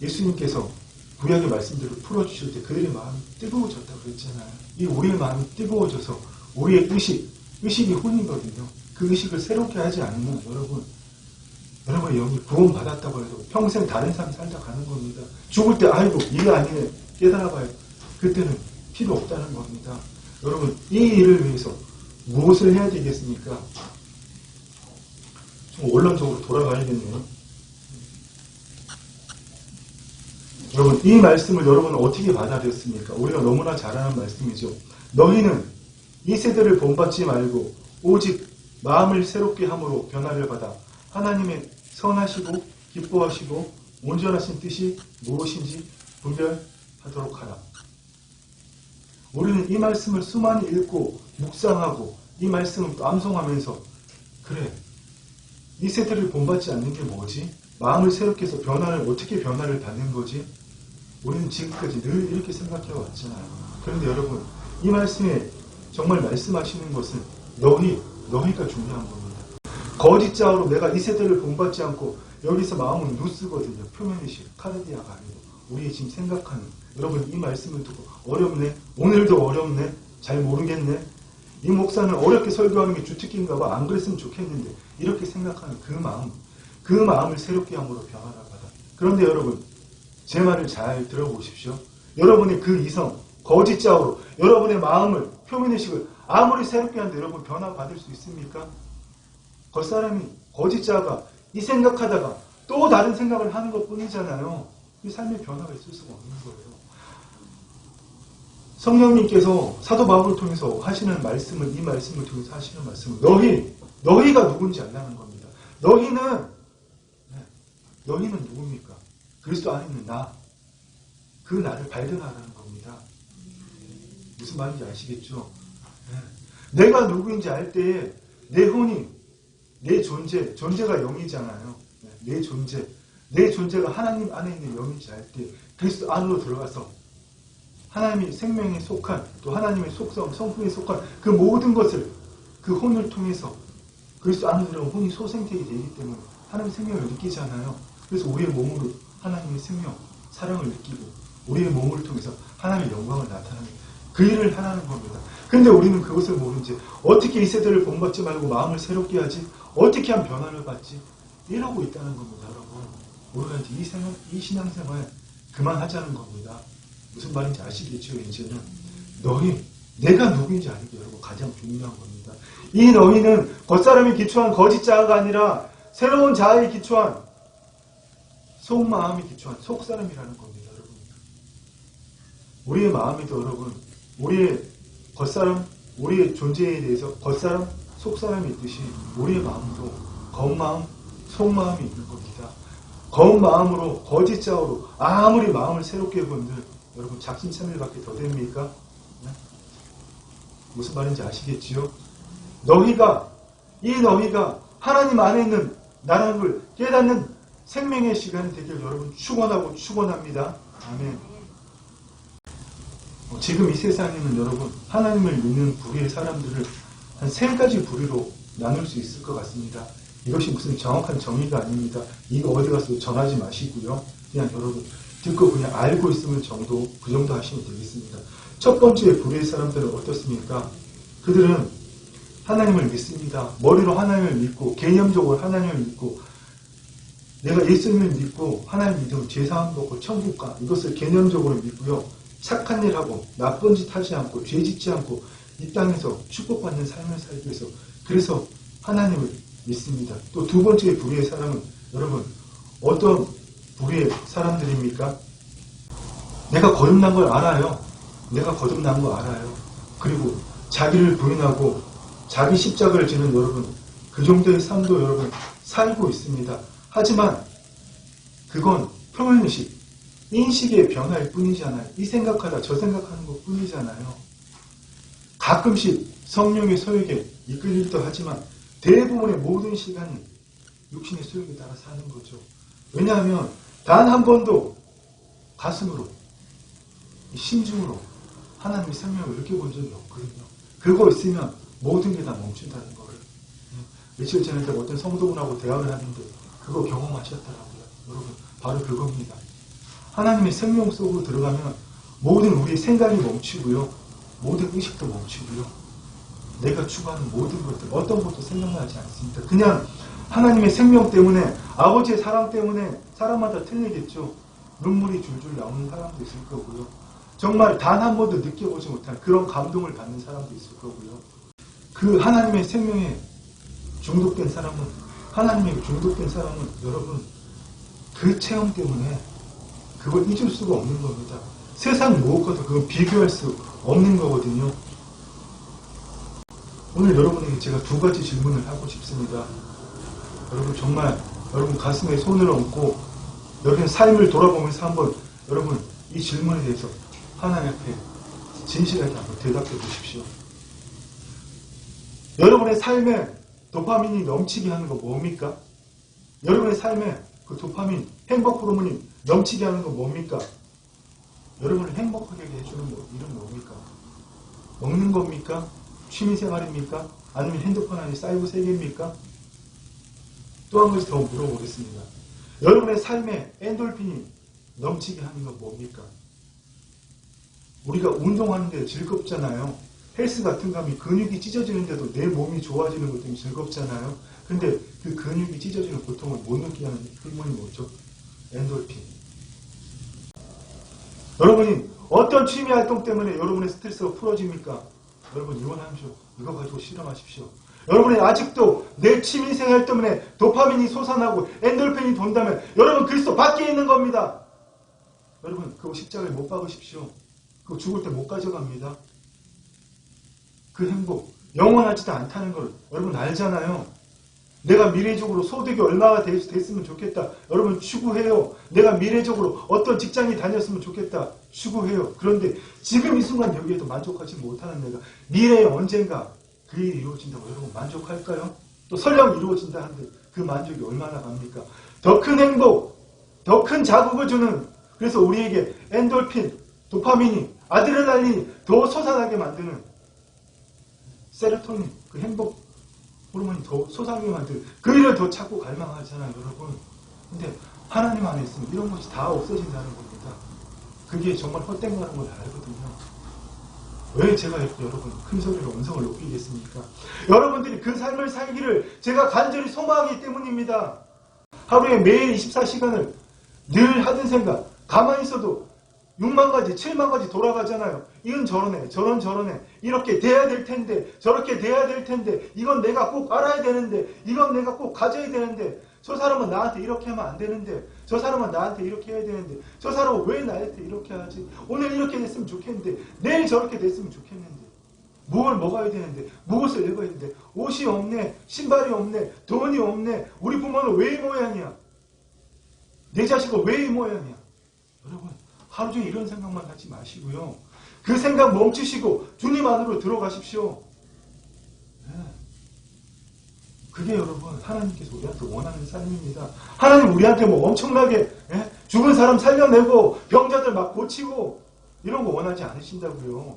예수님께서 구약의 말씀들을 풀어주실 때 그들의 마음이 뜨거워졌다고 그랬잖아요. 이 우리의 마음이 뜨거워져서 우리의 의식이 혼이거든요. 그 의식을 새롭게 하지 않으면 여러분의 영이 구원받았다고 해도 평생 다른 삶 살다 가는 겁니다. 죽을 때 아이고 이게 아니네 깨달아봐요. 그때는 필요 없다는 겁니다. 여러분 이 일을 위해서 무엇을 해야 되겠습니까? 좀 원론적으로 돌아가야겠네요. 여러분 이 말씀을 여러분은 어떻게 받아들였습니까? 우리가 너무나 잘 아는 말씀이죠. 너희는 이 세대를 본받지 말고 오직 마음을 새롭게 함으로 변화를 받아 하나님의 선하시고 기뻐하시고 온전하신 뜻이 무엇인지 분별하도록 하라. 우리는 이 말씀을 수많이 읽고 묵상하고 이 말씀을 암송하면서 그래 이 세대를 본받지 않는 게 뭐지? 마음을 새롭게 해서 어떻게 변화를 받는 거지? 우리는 지금까지 늘 이렇게 생각해 왔잖아요. 그런데 여러분 이 말씀에 정말 말씀하시는 것은 너희가 중요한 겁니다. 거짓자로 내가 이 세대를 본받지 않고 여기서 마음은 누스거든요. 표면이시 카르디아가 아니고 우리의 지금 생각하는 여러분 이 말씀을 듣고 어렵네 오늘도 어렵네 잘 모르겠네 이 목사는 어렵게 설교하는 게 주특기인가 봐 안 그랬으면 좋겠는데 이렇게 생각하는 그 마음을 새롭게 함으로 변화를 받아. 그런데 여러분 제 말을 잘 들어보십시오. 여러분의 그 이성, 거짓자로 여러분의 마음을, 표면의식을 아무리 새롭게 한데 여러분 변화받을 수 있습니까? 겉사람이, 거짓자가 이 생각하다가 또 다른 생각을 하는 것 뿐이잖아요. 이 삶의 변화가 있을 수가 없는 거예요. 성령님께서 사도 바울을 통해서 하시는 말씀은, 이 말씀을 통해서 하시는 말씀은 너희가 누군지 알라는 겁니다. 너희는 누굽니까? 그리스도 안에 있는 나, 그 나를 발견하라는 겁니다. 무슨 말인지 아시겠죠? 내가 누구인지 알 때에 내 혼이, 내 존재가 영이잖아요. 내 존재가 하나님 안에 있는 영인지 알 때 그리스도 안으로 들어가서 하나님의 생명에 속한, 또 하나님의 속성, 성품에 속한 그 모든 것을 그 혼을 통해서 그리스도 안으로 들어가면 혼이 소생되게 되기 때문에 하나님의 생명을 느끼잖아요. 그래서 우리의 몸으로 하나님의 생명, 사랑을 느끼고 우리의 몸을 통해서 하나님의 영광을 나타내는 그 일을 하라는 겁니다. 근데 우리는 그것을 모른 채 어떻게 이 세대를 본받지 말고 마음을 새롭게 하지? 어떻게 하면 변화를 받지? 이러고 있다는 겁니다, 여러분. 우리가 이제 이 신앙생활 그만하자는 겁니다. 무슨 말인지 아시겠죠? 이제는 내가 누구인지 아는 게 여러분 가장 중요한 겁니다. 이 너희는 겉사람이 기초한 거짓자가 아니라 새로운 자아에 기초한 속마음이 기초한 속사람이라는 겁니다, 여러분. 우리의 마음이도 여러분, 우리의 겉사람, 우리의 존재에 대해서 겉사람, 속사람이 있듯이 우리의 마음도 겉마음, 속마음이 있는 겁니다. 겉마음으로, 거짓자로 아무리 마음을 새롭게 본들 여러분 작심삼일밖에 더 됩니까? 네? 무슨 말인지 아시겠지요? 너희가 하나님 안에 있는 나라는 걸 깨닫는 생명의 시간이 되길 여러분 축원합니다. 아멘. 지금 이 세상에는 여러분 하나님을 믿는 부류의 사람들을 한 3가지 부류로 나눌 수 있을 것 같습니다. 이것이 무슨 정확한 정의가 아닙니다. 이거 어디 가서 전하지 마시고요. 그냥 여러분 듣고 그냥 알고 있으면 그 정도 하시면 되겠습니다. 첫 번째 부류의 사람들은 어떻습니까? 그들은 하나님을 믿습니다. 머리로 하나님을 믿고 개념적으로 하나님을 믿고 내가 예수님을 믿고 하나님 믿으면 죄사함 받고 천국 가, 이것을 개념적으로 믿고요. 착한 일 하고 나쁜 짓 하지 않고 죄 짓지 않고 이 땅에서 축복받는 삶을 살기 위해서 그래서 하나님을 믿습니다. 또 두 번째 부류의 사람은 여러분 어떤 부류의 사람들입니까? 내가 거듭난 걸 알아요. 그리고 자기를 부인하고 자기 십자가를 지는 여러분, 그 정도의 삶도 여러분 살고 있습니다. 하지만 그건 표면의식, 인식의 변화일 뿐이잖아요. 이 생각하다 저 생각하는 것 뿐이잖아요. 가끔씩 성령의 소욕에 이끌리기도 하지만 대부분의 모든 시간이 육신의 소욕에 따라 사는 거죠. 왜냐하면 단 한 번도 가슴으로, 심중으로 하나님의 생명을 느껴본 적이 없거든요. 그거 있으면 모든 게 다 멈춘다는 거를. 며칠 전에 어떤 성도분하고 대화를 하는데 그거 경험하셨더라고요. 여러분 바로 그겁니다. 하나님의 생명 속으로 들어가면 모든 우리의 생각이 멈추고요. 모든 의식도 멈추고요. 내가 추구하는 모든 것들, 어떤 것도 생각나지 않습니다. 그냥 하나님의 생명 때문에, 아버지의 사랑 때문에 사람마다 틀리겠죠. 눈물이 줄줄 나오는 사람도 있을 거고요. 정말 단 한 번도 느껴보지 못한 그런 감동을 받는 사람도 있을 거고요. 그 하나님의 생명에 중독된 사람은 여러분 그 체험 때문에 그걸 잊을 수가 없는 겁니다. 세상 무엇과도 그건 비교할 수 없는 거거든요. 오늘 여러분에게 제가 2가지 질문을 하고 싶습니다. 여러분 정말 여러분 가슴에 손을 얹고 여러분 삶을 돌아보면서 한번 여러분 이 질문에 대해서 하나님 앞에 진실하게 한번 대답해 보십시오. 여러분의 삶에 도파민이 넘치게 하는 거 뭡니까? 여러분의 삶에 그 도파민, 행복 호르몬이 넘치게 하는 거 뭡니까? 여러분을 행복하게 해주는 일은 뭡니까? 먹는 겁니까? 취미생활입니까? 아니면 핸드폰 안에 사이버 세계입니까? 또 한 가지 더 물어보겠습니다. 여러분의 삶에 엔돌핀이 넘치게 하는 건 뭡니까? 우리가 운동하는데 즐겁잖아요. 헬스 같은 거 하면 근육이 찢어지는데도 내 몸이 좋아지는 것 때문에 즐겁잖아요. 근데 그 근육이 찢어지는 고통을 못 느끼게 하는 호르몬이 뭐죠? 엔돌핀. 여러분이 어떤 취미 활동 때문에 여러분의 스트레스가 풀어집니까? 여러분 이혼하십시오. 이거 가지고 실험하십시오. 여러분이 아직도 내 취미생활 때문에 도파민이 솟아나고 엔돌핀이 돈다면 여러분 그리스도 밖에 있는 겁니다. 여러분 그거 십자가에 못 박으십시오. 그거 죽을 때 못 가져갑니다. 그 행복 영원하지도 않다는 걸 여러분 알잖아요. 내가 미래적으로 소득이 얼마가 됐으면 좋겠다. 여러분 추구해요. 내가 미래적으로 어떤 직장에 다녔으면 좋겠다. 추구해요. 그런데 지금 이 순간 여기에도 만족하지 못하는 내가 미래에 언젠가 그 일이 이루어진다고 여러분 만족할까요? 또 설령 이루어진다 하는데 그 만족이 얼마나 갑니까? 더 큰 행복, 더 큰 자극을 주는, 그래서 우리에게 엔돌핀, 도파민이, 아드레날린이 더 솟아나게 만드는 세로토닌, 그 행복 호르몬이 더 솟아나게 만드는 그 일을 더 찾고 갈망하잖아요, 여러분. 근데 하나님 안에 있으면 이런 것이 다 없어진다는 겁니다. 그게 정말 헛된 거라는 걸 알거든요. 왜 제가 이렇게 여러분 큰 소리로 음성을 높이겠습니까? 여러분들이 그 삶을 살기를 제가 간절히 소망하기 때문입니다. 하루에 매일 24시간을 늘 하던 생각, 가만히 있어도 6만 가지, 7만 가지 돌아가잖아요. 이건 저러네, 저런 저러네. 이렇게 돼야 될 텐데, 저렇게 돼야 될 텐데, 이건 내가 꼭 알아야 되는데, 이건 내가 꼭 가져야 되는데, 저 사람은 나한테 이렇게 하면 안 되는데, 저 사람은 나한테 이렇게 해야 되는데, 저 사람은 왜 나한테 이렇게 하지? 오늘 이렇게 됐으면 좋겠는데, 내일 저렇게 됐으면 좋겠는데, 뭘 먹어야 되는데, 무엇을 입어야 되는데, 옷이 없네, 신발이 없네, 돈이 없네, 우리 부모는 왜 이 모양이야? 내 자식은 왜 이 모양이야? 여러분, 하루 종일 이런 생각만 하지 마시고요. 그 생각 멈추시고 주님 안으로 들어가십시오. 네. 그게 여러분 하나님께서 우리한테 원하는 삶입니다. 하나님 우리한테 뭐 엄청나게 죽은 사람 살려내고 병자들 막 고치고 이런 거 원하지 않으신다고요.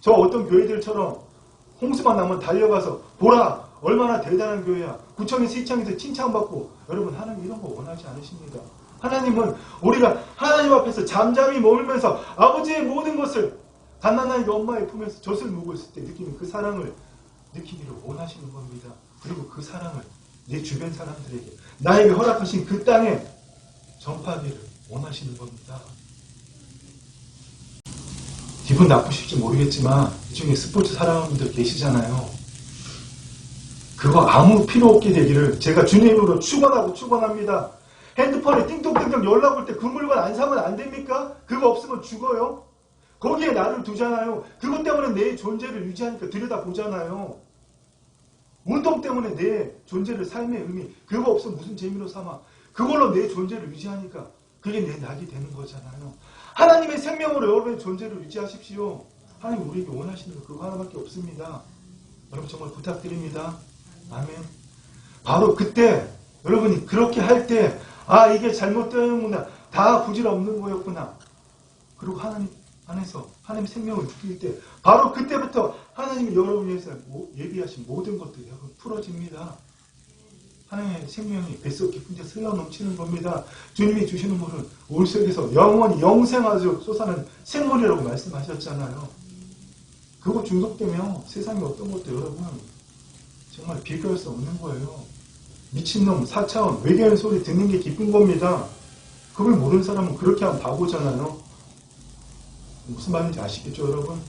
저 어떤 교회들처럼 홍수만 나면 달려가서 보라 얼마나 대단한 교회야. 구청의 시청에서 칭찬받고 여러분 하나님 이런 거 원하지 않으십니다. 하나님은 우리가 하나님 앞에서 잠잠히 머물면서 아버지의 모든 것을 가난한 엄마의 품에서 젖을 먹고 있을 때 느끼는 그 사랑을 느끼기를 원하시는 겁니다. 그리고 그 사랑을 내 주변 사람들에게 나에게 허락하신 그 땅에 전파하기를 원하시는 겁니다. 기분 나쁘실지 모르겠지만 이 중에 스포츠 사랑하는 분들 계시잖아요. 그거 아무 필요 없게 되기를 제가 주님으로 축원합니다. 핸드폰에 띵동띵동 연락 올 때 그 물건 안 사면 안 됩니까? 그거 없으면 죽어요? 거기에 나를 두잖아요. 그것 때문에 내 존재를 유지하니까 들여다보잖아요. 운동 때문에 내 존재를 삶의 의미, 그거 없으면 무슨 재미로 삼아. 그걸로 내 존재를 유지하니까 그게 내 낙이 되는 거잖아요. 하나님의 생명으로 여러분의 존재를 유지하십시오. 하나님 우리에게 원하시는 거 그거 하나밖에 없습니다. 여러분 정말 부탁드립니다. 아멘. 바로 그때 여러분이 그렇게 할 때 아 이게 잘못되는구나. 다 부질없는 거였구나. 그리고 하나님 안에서 하나님 생명을 느낄 때 바로 그때부터 하나님이 여러분 위해서 예비하신 모든 것들이 여러분 풀어집니다. 하나님의 생명이 뱃속 깊은 데 흘러 넘치는 겁니다. 주님이 주시는 물은 올 속에서 영원히 영생하도록 솟아나는 생물이라고 말씀하셨잖아요. 그거 중독되면 세상에 어떤 것도 여러분 정말 비교할 수 없는 거예요. 미친놈, 4차원, 외계인 소리 듣는 게 기쁜 겁니다. 그걸 모르는 사람은 그렇게 하면 바보잖아요. 무슨 말인지 아시겠죠, 여러분?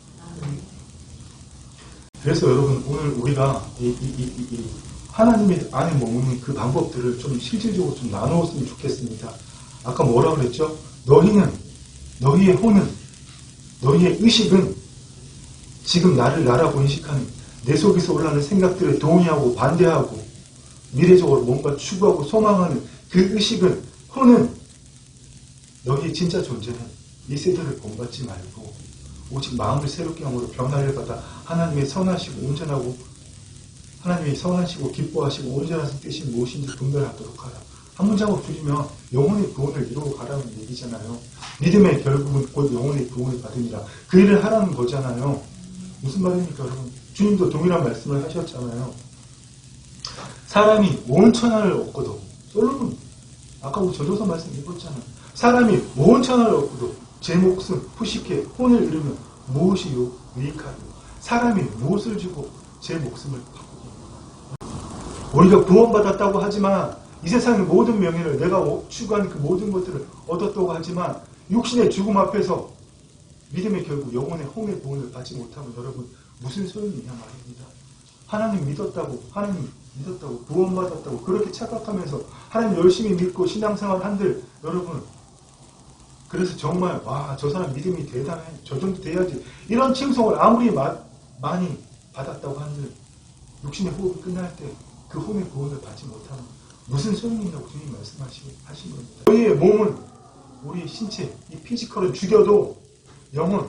그래서 여러분, 오늘 우리가 이 하나님의 안에 머무는 그 방법들을 좀 실질적으로 좀 나누었으면 좋겠습니다. 아까 뭐라 그랬죠? 너희의 혼은, 너희의 의식은 지금 나를 나라고 인식하는 내 속에서 올라오는 생각들에 동의하고 반대하고 미래적으로 뭔가 추구하고 소망하는 그 의식은, 혼은 너희의 진짜 존재는 이 세대를 본받지 말고 오직 마음을 새롭게 함으로 변화를 받아 하나님의 선하시고 온전하고 하나님의 선하시고 기뻐하시고 온전하신 뜻이 무엇인지 분별하도록 하라. 한 문장으로 줄이면 영혼의 구원을 이루고 가라는 얘기잖아요. 믿음의 결국은 곧 영혼의 구원을 받으니라. 그 일을 하라는 거잖아요. 무슨 말입니까 여러분? 주님도 동일한 말씀을 하셨잖아요. 사람이 온 천하를 얻고도, 솔로몬 아까 우리 저조서 말씀 읽었잖아요. 사람이 온 천하를 얻고도 제 목숨 푸시케 혼을 잃으면 무엇이 유익하리요? 사람이 무엇을 주고 제 목숨을 바꾸고. 우리가 구원받았다고 하지만 이 세상의 모든 명예를 내가 추구하는 그 모든 것들을 얻었다고 하지만 육신의 죽음 앞에서 믿음의 결국 영혼의 홍의 구원을 받지 못하면 여러분 무슨 소용이 있냐 말입니다. 하나님 믿었다고 구원받았다고 그렇게 착각하면서 하나님 열심히 믿고 신앙생활 한들 여러분 그래서 정말 와 저 사람 믿음이 대단해 저 정도 돼야지 이런 칭송을 아무리 많이 받았다고 한들 육신의 호흡이 끝날 때 그 홍의 구원을 받지 못하면 무슨 소용이 있냐고 주님 말씀하신 겁니다. 우리의 몸은 우리 신체 이 피지컬은 죽여도 영은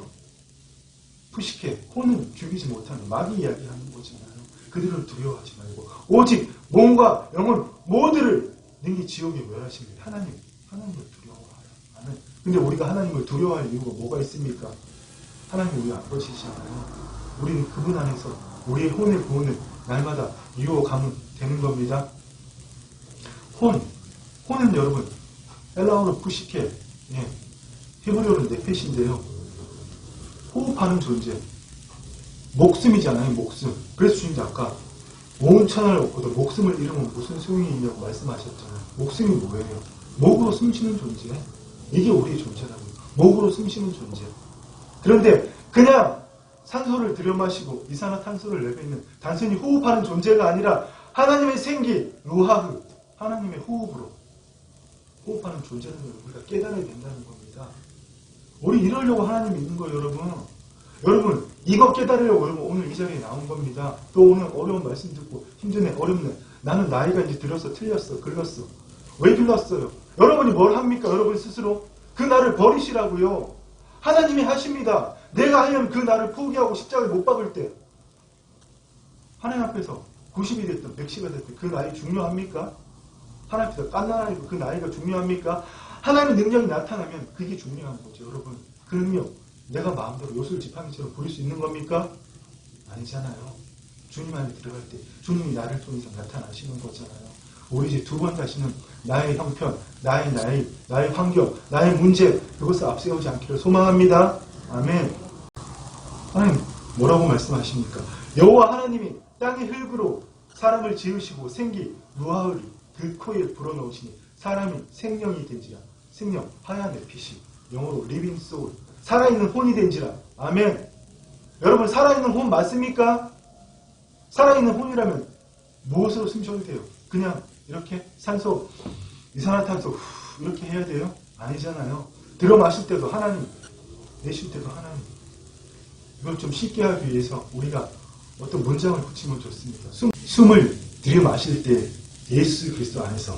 푸시케 혼은 죽이지 못하는 마귀 이야기하는 거잖아요. 그들을 두려워하지 말고 오직 몸과 영혼 모두를 능히 지옥에 멸하십니다. 하나님을 두려워하라. 아멘. 근데 우리가 하나님을 두려워할 이유가 뭐가 있습니까? 하나님 우리 아버지시잖아요. 우리는 그분 안에서 우리의 혼의 구원을 날마다 이루어가면 되는 겁니다. 혼은 여러분 헬라어로 푸시케 히브리어로 네펫인데요. 호흡하는 존재 목숨이잖아요. 목숨. 그래서 주님이 아까 온 천하를 얻고도 목숨을 잃으면 무슨 소용이 있냐고 말씀하셨잖아요. 목숨이 뭐예요? 목으로 숨쉬는 존재. 이게 우리의 존재라고요. 목으로 숨쉬는 존재. 그런데 그냥 산소를 들여마시고 이산화탄소를 내뱉는 단순히 호흡하는 존재가 아니라 하나님의 생기, 루하흐, 하나님의 호흡으로 호흡하는 존재라는 걸 우리가 깨달아야 된다는 겁니다. 우리 이러려고 하나님이 있는 거예요, 여러분. 여러분, 이거 깨달으려고 여러분 오늘 이 자리에 나온 겁니다. 또 오늘 어려운 말씀 듣고 힘드네, 어렵네. 나는 나이가 이제 들어서 틀렸어, 글렀어. 왜 글렀어요? 여러분이 뭘 합니까? 여러분 스스로? 그 나를 버리시라고요. 하나님이 하십니다. 내가 하면 그 나를 포기하고 십자가에 못 박을 때 하나님 앞에서 90이 됐든 110이 됐든 그 나이 중요합니까? 하나님 앞에서 깐난아니고 그 나이가 중요합니까? 하나님의 능력이 나타나면 그게 중요한 거죠. 여러분 그 능력 내가 마음대로 요술 지팡이처럼 부릴 수 있는 겁니까? 아니잖아요. 주님 안에 들어갈 때 주님이 나를 통해서 나타나시는 거잖아요. 우리 이제 두 번 다시는 나의 형편, 나의 나이, 나의 환경, 나의 문제 그것을 앞세우지 않기를 소망합니다. 아멘. 하나님 뭐라고 말씀하십니까? 여호와 하나님이 땅의 흙으로 사람을 지으시고 생기 루아흐를 그 코에 불어넣으시니 사람이 생명이 된지라. 생명, 하얀 에핏이 영어로 리빙 소울 살아있는 혼이 된지라. 아멘. 여러분 살아있는 혼 맞습니까? 살아있는 혼이라면 무엇으로 숨쉬어도 돼요? 그냥 이렇게 산소, 이산화탄소 이렇게 해야 돼요? 아니잖아요. 들어 마실 때도 하나님, 내쉴 때도 하나님. 이걸 좀 쉽게 하기 위해서 우리가 어떤 문장을 붙이면 좋습니다. 숨을 들여 마실 때 예수 그리스도 안에서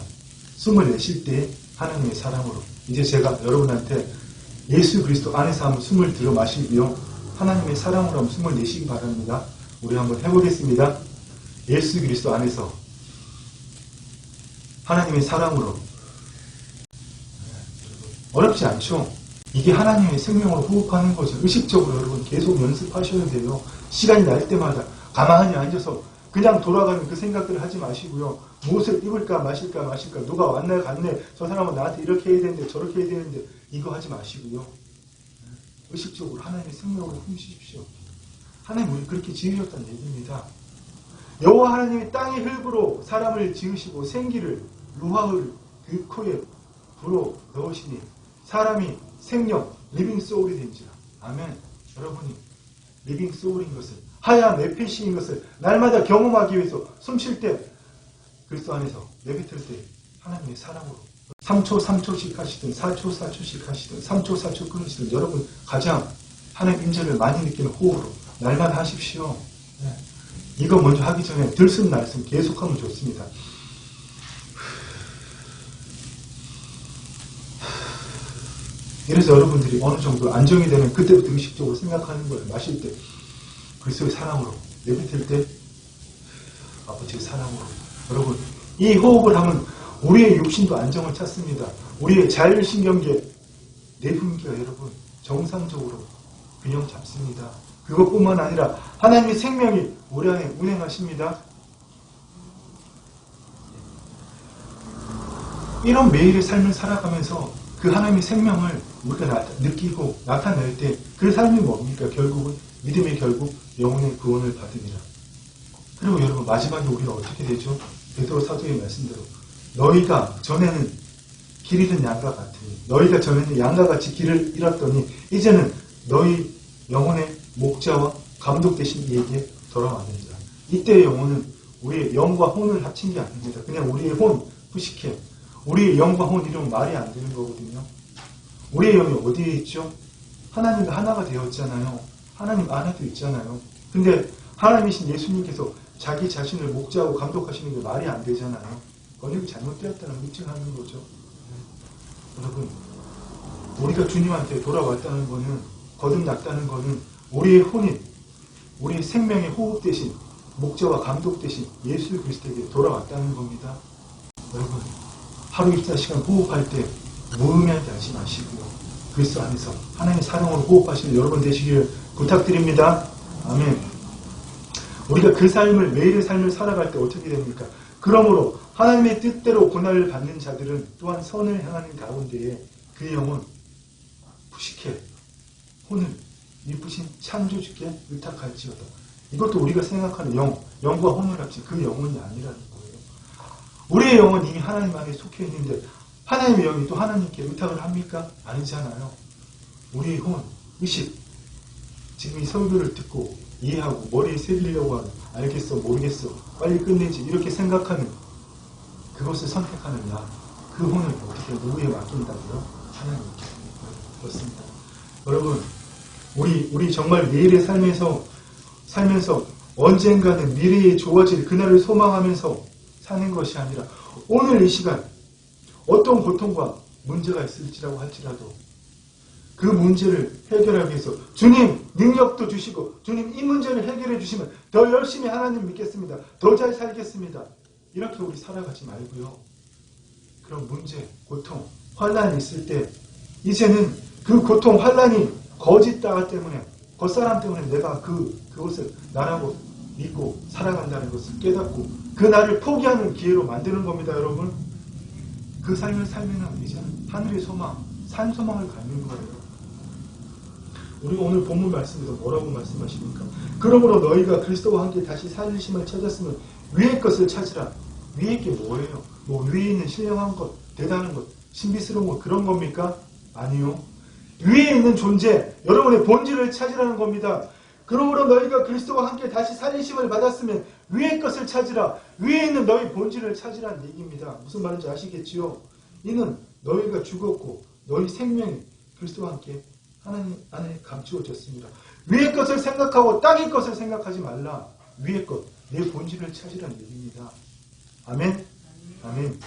숨을 내쉴 때 하나님의 사랑으로 이제 제가 여러분한테 예수 그리스도 안에서 한번 숨을 들여 마시고요. 하나님의 사랑으로 한번 숨을 내시기 바랍니다. 우리 한번 해보겠습니다. 예수 그리스도 안에서 하나님의 사랑으로. 어렵지 않죠? 이게 하나님의 생명으로 호흡하는 거죠. 의식적으로 여러분 계속 연습하셔야 돼요. 시간이 날 때마다 가만히 앉아서 그냥 돌아가는 그 생각들을 하지 마시고요. 무엇을 입을까 마실까 누가 왔네 갔네 저 사람은 나한테 이렇게 해야 되는데 저렇게 해야 되는데 이거 하지 마시고요. 의식적으로 하나님의 생명으로 숨쉬십시오. 하나님 우리 그렇게 지으셨다는 얘기입니다. 여호와 하나님이 땅의 흙으로 사람을 지으시고 생기를 루하흐를 그 코에 불어 넣으시니 사람이 생명 리빙 소울이 된지라. 아멘. 여러분이 리빙 소울인 것을 하얀 에핏인 것을 날마다 경험하기 위해서 숨쉴 때 그리스도 안에서 내뱉을 때 하나님의 사랑으로 3초 3초씩 하시든 4초 4초씩 하시든 3초 4초 끊으시든 여러분 가장 하나님 임재를 많이 느끼는 호흡으로 날마다 하십시오. 네. 이거 먼저 하기 전에 들숨 날숨 계속하면 좋습니다. 이래서 여러분들이 어느 정도 안정이 되면 그때부터 의식적으로 생각하는 거예요. 마실 때 그리스도의 사랑으로, 내뱉을 때 아버지의 사랑으로. 여러분 이 호흡을 하면 우리의 육신도 안정을 찾습니다. 우리의 자율신경계 내분기가 여러분 정상적으로 균형 잡습니다. 그것뿐만 아니라 하나님의 생명이 우리 안에 운행하십니다. 이런 매일의 삶을 살아가면서 그 하나님의 생명을 우리가 느끼고 나타낼 때 그 삶이 뭡니까? 결국은 믿음의 결국 영혼의 구원을 받으리라. 그리고 여러분 마지막에 우리가 어떻게 되죠? 베드로 사도의 말씀대로 너희가 전에는 길 잃은 양과 같으니 너희가 전에는 양과 같이 길을 잃었더니 이제는 너희 영혼의 목자와 감독 되신 이에게 돌아왔느니라. 이때의 영혼은 우리의 영과 혼을 합친 게 아닙니다. 그냥 우리의 혼, 푸시케. 우리의 영과 혼 이러면 말이 안 되는 거거든요. 우리의 영이 어디에 있죠? 하나님과 하나가 되었잖아요. 하나님 안에도 있잖아요. 근데 하나님이신 예수님께서 자기 자신을 목자하고 감독하시는 게 말이 안 되잖아요. 번역이 잘못되었다는 입증하는 거죠. 여러분, 우리가 주님한테 돌아왔다는 거는, 거듭났다는 거는 우리의 혼인, 우리의 생명의 호흡 대신 목자와 감독 대신 예수 그리스도에게 돌아왔다는 겁니다. 여러분, 하루 24시간 호흡할 때 무의미하게 하지 마시고요. 그리스도 안에서 하나님의 사랑으로 호흡하시는 여러분 되시기를 부탁드립니다. 아멘. 우리가 그 삶을, 매일의 삶을 살아갈 때 어떻게 됩니까? 그러므로 하나님의 뜻대로 고난을 받는 자들은 또한 선을 향하는 가운데에 그 영혼, 푸시케, 혼을 이쁘신 창조주께 의탁할지어다. 이것도 우리가 생각하는 영과 혼을 합친 그 영혼이 아니라는 거예요. 우리의 영은 이미 하나님 안에 속해 있는데 하나님의 영이 또 하나님께 의탁을 합니까? 아니잖아요. 우리의 혼, 의식, 지금 이 설교를 듣고 이해하고 머리에 새기려고 하는, 알겠어, 모르겠어, 빨리 끝내지 이렇게 생각하는 그것을 선택하는 나, 그 혼을 어떻게 누구에 맡긴다고요? 하나님께. 그렇습니다. 여러분, 우리 정말 내일의 살면서 언젠가는 미래에 좋아질 그날을 소망하면서 사는 것이 아니라 오늘 이 시간 어떤 고통과 문제가 있을지라고 할지라도 그 문제를 해결하기 위해서 주님 능력도 주시고 주님 이 문제를 해결해 주시면 더 열심히 하나님 믿겠습니다. 더 잘 살겠습니다. 이렇게 우리 살아가지 말고요. 그런 문제, 고통, 환란이 있을 때 이제는 그 고통, 환란이 거짓 따가 때문에 겉사람 때문에 내가 그것을 나라고 믿고 살아간다는 것을 깨닫고 그 나를 포기하는 기회로 만드는 겁니다. 여러분. 그 삶을 살면 이제는 하늘의 소망, 산 소망을 갖는 거예요. 우리가 오늘 본문 말씀에서 뭐라고 말씀하십니까? 그러므로 너희가 그리스도와 함께 다시 살리심을 찾았으면 위의 것을 찾으라. 위의 게 뭐예요? 뭐 위에 있는 신령한 것, 대단한 것, 신비스러운 것 그런 겁니까? 아니요. 위에 있는 존재, 여러분의 본질을 찾으라는 겁니다. 그러므로 너희가 그리스도와 함께 다시 살리심을 받았으면 위의 것을 찾으라. 위에 있는 너희 본질을 찾으라는 얘기입니다. 무슨 말인지 아시겠지요? 이는 너희가 죽었고 너희 생명이 그리스도와 함께 하나님 안에 감추어졌습니다. 위의 것을 생각하고 땅의 것을 생각하지 말라. 위의 것, 내 본질을 찾으라는 얘기입니다. 아멘? 아멘.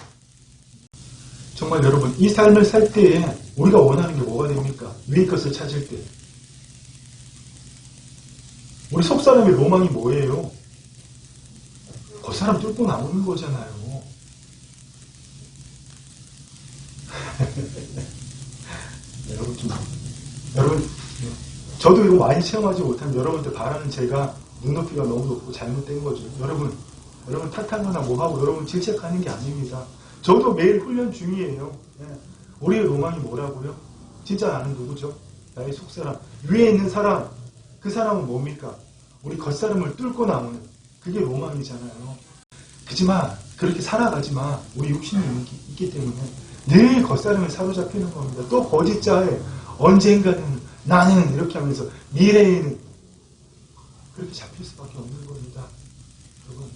정말 여러분, 이 삶을 살 때에 우리가 원하는 게 뭐가 됩니까? 위의 것을 찾을 때. 우리 속사람의 로망이 뭐예요? 겉사람 뚫고 나오는 거잖아요. 여러분, 저도 이거 많이 체험하지 못하면 여러분들 바라는 제가 눈높이가 너무 높고 잘못된 거죠. 여러분 탓하거나 뭐하고 여러분 질책하는 게 아닙니다. 저도 매일 훈련 중이에요. 우리의 로망이 뭐라고요? 진짜 나는 누구죠? 나의 속사람. 위에 있는 사람. 그 사람은 뭡니까? 우리 겉사람을 뚫고 나오는 그게 로망이잖아요. 그지만 그렇게 살아가지만 우리 욕심이 있기 때문에 늘 겉사람을 사로잡히는 겁니다. 또 거짓자에 언젠가는 나는 이렇게 하면서 미래에는 그렇게 잡힐 수밖에 없는 겁니다. 여러분,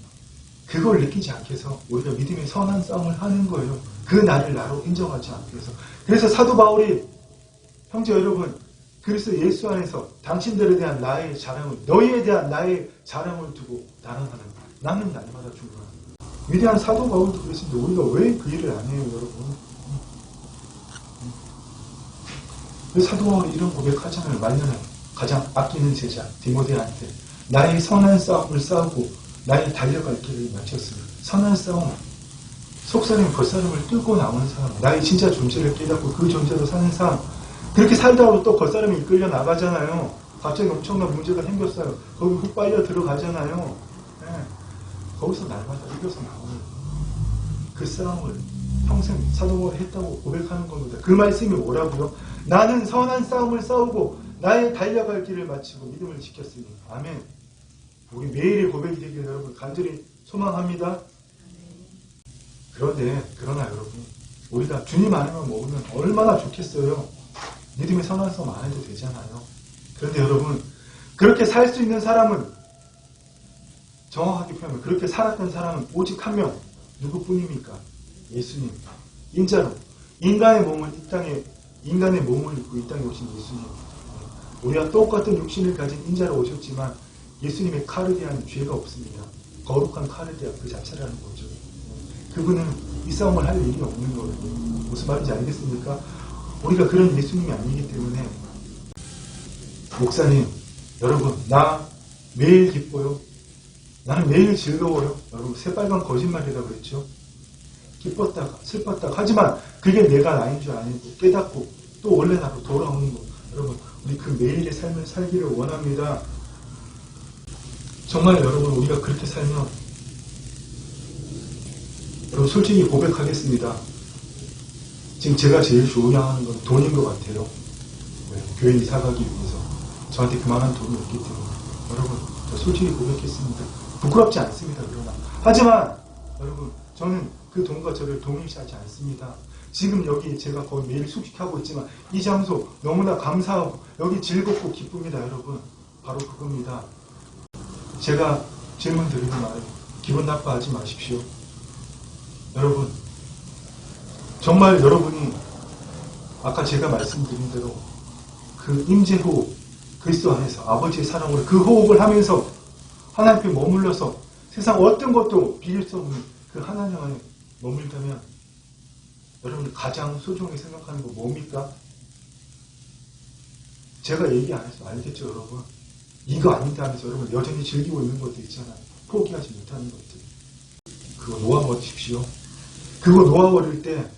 그걸 느끼지 않게 해서 우리가 믿음의 선한 싸움을 하는 거예요. 그 나를 나로 인정하지 않게 해서. 그래서 사도 바울이 형제 여러분, 그리스도 예수 안에서 당신들에 대한 나의 자랑을, 너희에 대한 나의 자랑을 두고 나는 날마다 중요한 위대한 사도 바울도 그랬습니다. 우리가 왜 그 일을 안 해요, 여러분? 왜 사도 바울이 이런 고백하잖아요. 말년에 가장 아끼는 제자 디모데한테 나의 선한 싸움을 싸우고 나의 달려갈 길을 마쳤습니다. 선한 싸움, 속사람 겉사람을 뚫고 나오는 사람, 나의 진짜 존재를 깨닫고 그 존재로 사는 사람, 그렇게 살다가 또 겉사람이 이끌려 나가잖아요. 갑자기 엄청난 문제가 생겼어요. 거기 훅 빨려 들어가잖아요. 네. 거기서 날마다 이겨서 나오는 그 싸움을 평생 사도가 했다고 고백하는 겁니다. 그 말씀이 뭐라고요? 나는 선한 싸움을 싸우고 나의 달려갈 길을 마치고 믿음을 지켰으니. 아멘. 우리 매일의 고백이 되기를 여러분 간절히 소망합니다. 그러나 여러분, 우리가 주님 안에만 먹으면 얼마나 좋겠어요. 믿음의 선한성 안 해도 되잖아요. 그런데 여러분, 그렇게 살 수 있는 사람은, 정확하게 표현하면 그렇게 살았던 사람은 오직 한 명, 누구뿐입니까? 예수님. 인자로 인간의 몸을 입고 이 땅에 오신 예수님. 우리와 똑같은 육신을 가진 인자로 오셨지만 예수님의 칼에 대한 죄가 없습니다. 거룩한 칼에 대한 그 자체라는 거죠. 그분은 이 싸움을 할 일이 없는 거예요. 무슨 말인지 알겠습니까? 우리가 그런 예수님이 아니기 때문에, 목사님, 여러분, 나 매일 기뻐요. 나는 매일 즐거워요. 여러분, 새빨간 거짓말이라고 그랬죠. 기뻤다가 슬펐다가, 하지만 그게 내가 나인 줄 아니고 깨닫고 또 원래 나로 돌아오는 거. 여러분, 우리 그 매일의 삶을 살기를 원합니다. 정말 여러분, 우리가 그렇게 살면, 여러분 솔직히 고백하겠습니다. 지금 제가 제일 좋아하는 건 돈인 것 같아요. 교회 이사 가기 위해서. 저한테 그만한 돈이 없기 때문에. 여러분, 저 솔직히 고백했습니다. 부끄럽지 않습니다. 그러나. 하지만 여러분, 저는 그 돈과 저를 동일시하지 않습니다. 지금 여기 제가 거의 매일 숙식하고 있지만 이 장소 너무나 감사하고 여기 즐겁고 기쁩니다. 여러분, 바로 그겁니다. 제가 질문 드리는 말, 기분 나빠하지 마십시오. 여러분, 정말 여러분이 아까 제가 말씀드린 대로 그 임재호흡, 그리스도 안에서 아버지의 사랑으로 그 호흡을 하면서 하나님 앞에 머물러서 세상 어떤 것도 비길 수 없는 그 하나님 안에 머물다면, 여러분 가장 소중하게 생각하는 거 뭡니까? 제가 얘기 안 해서 알겠죠, 여러분? 이거 아니다 하면서 여러분 여전히 즐기고 있는 것도 있잖아요. 포기하지 못하는 것들. 그거 놓아버리십시오. 그거 놓아버릴 때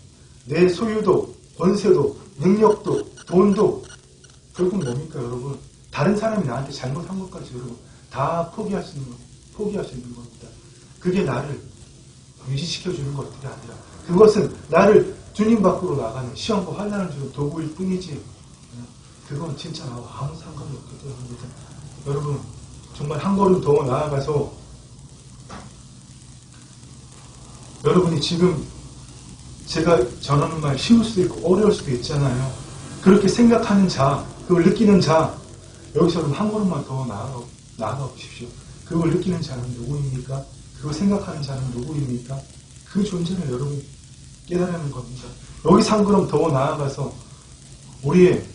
내 소유도, 권세도, 능력도, 돈도 결국 뭡니까, 여러분? 다른 사람이 나한테 잘못한 것까지 여러분 다 포기하시는 겁니다. 그게 나를 유지시켜주는 것들이 아니라 그것은 나를 주님 밖으로 나가는 시험과 환난을 주는 도구일 뿐이지, 그건 진짜 나와 아무 상관이 없기 때문입니다. 여러분, 정말 한 걸음 더 나아가서, 여러분이 지금 제가 전하는 말 쉬울 수도 있고 어려울 수도 있잖아요. 그렇게 생각하는 자, 그걸 느끼는 자, 여기서 여러분 한 걸음만 더 나아가 보십시오. 그걸 느끼는 자는 누구입니까? 그걸 생각하는 자는 누구입니까? 그 존재를 여러분 깨달으는 겁니다. 여기서 한 걸음 더 나아가서 우리의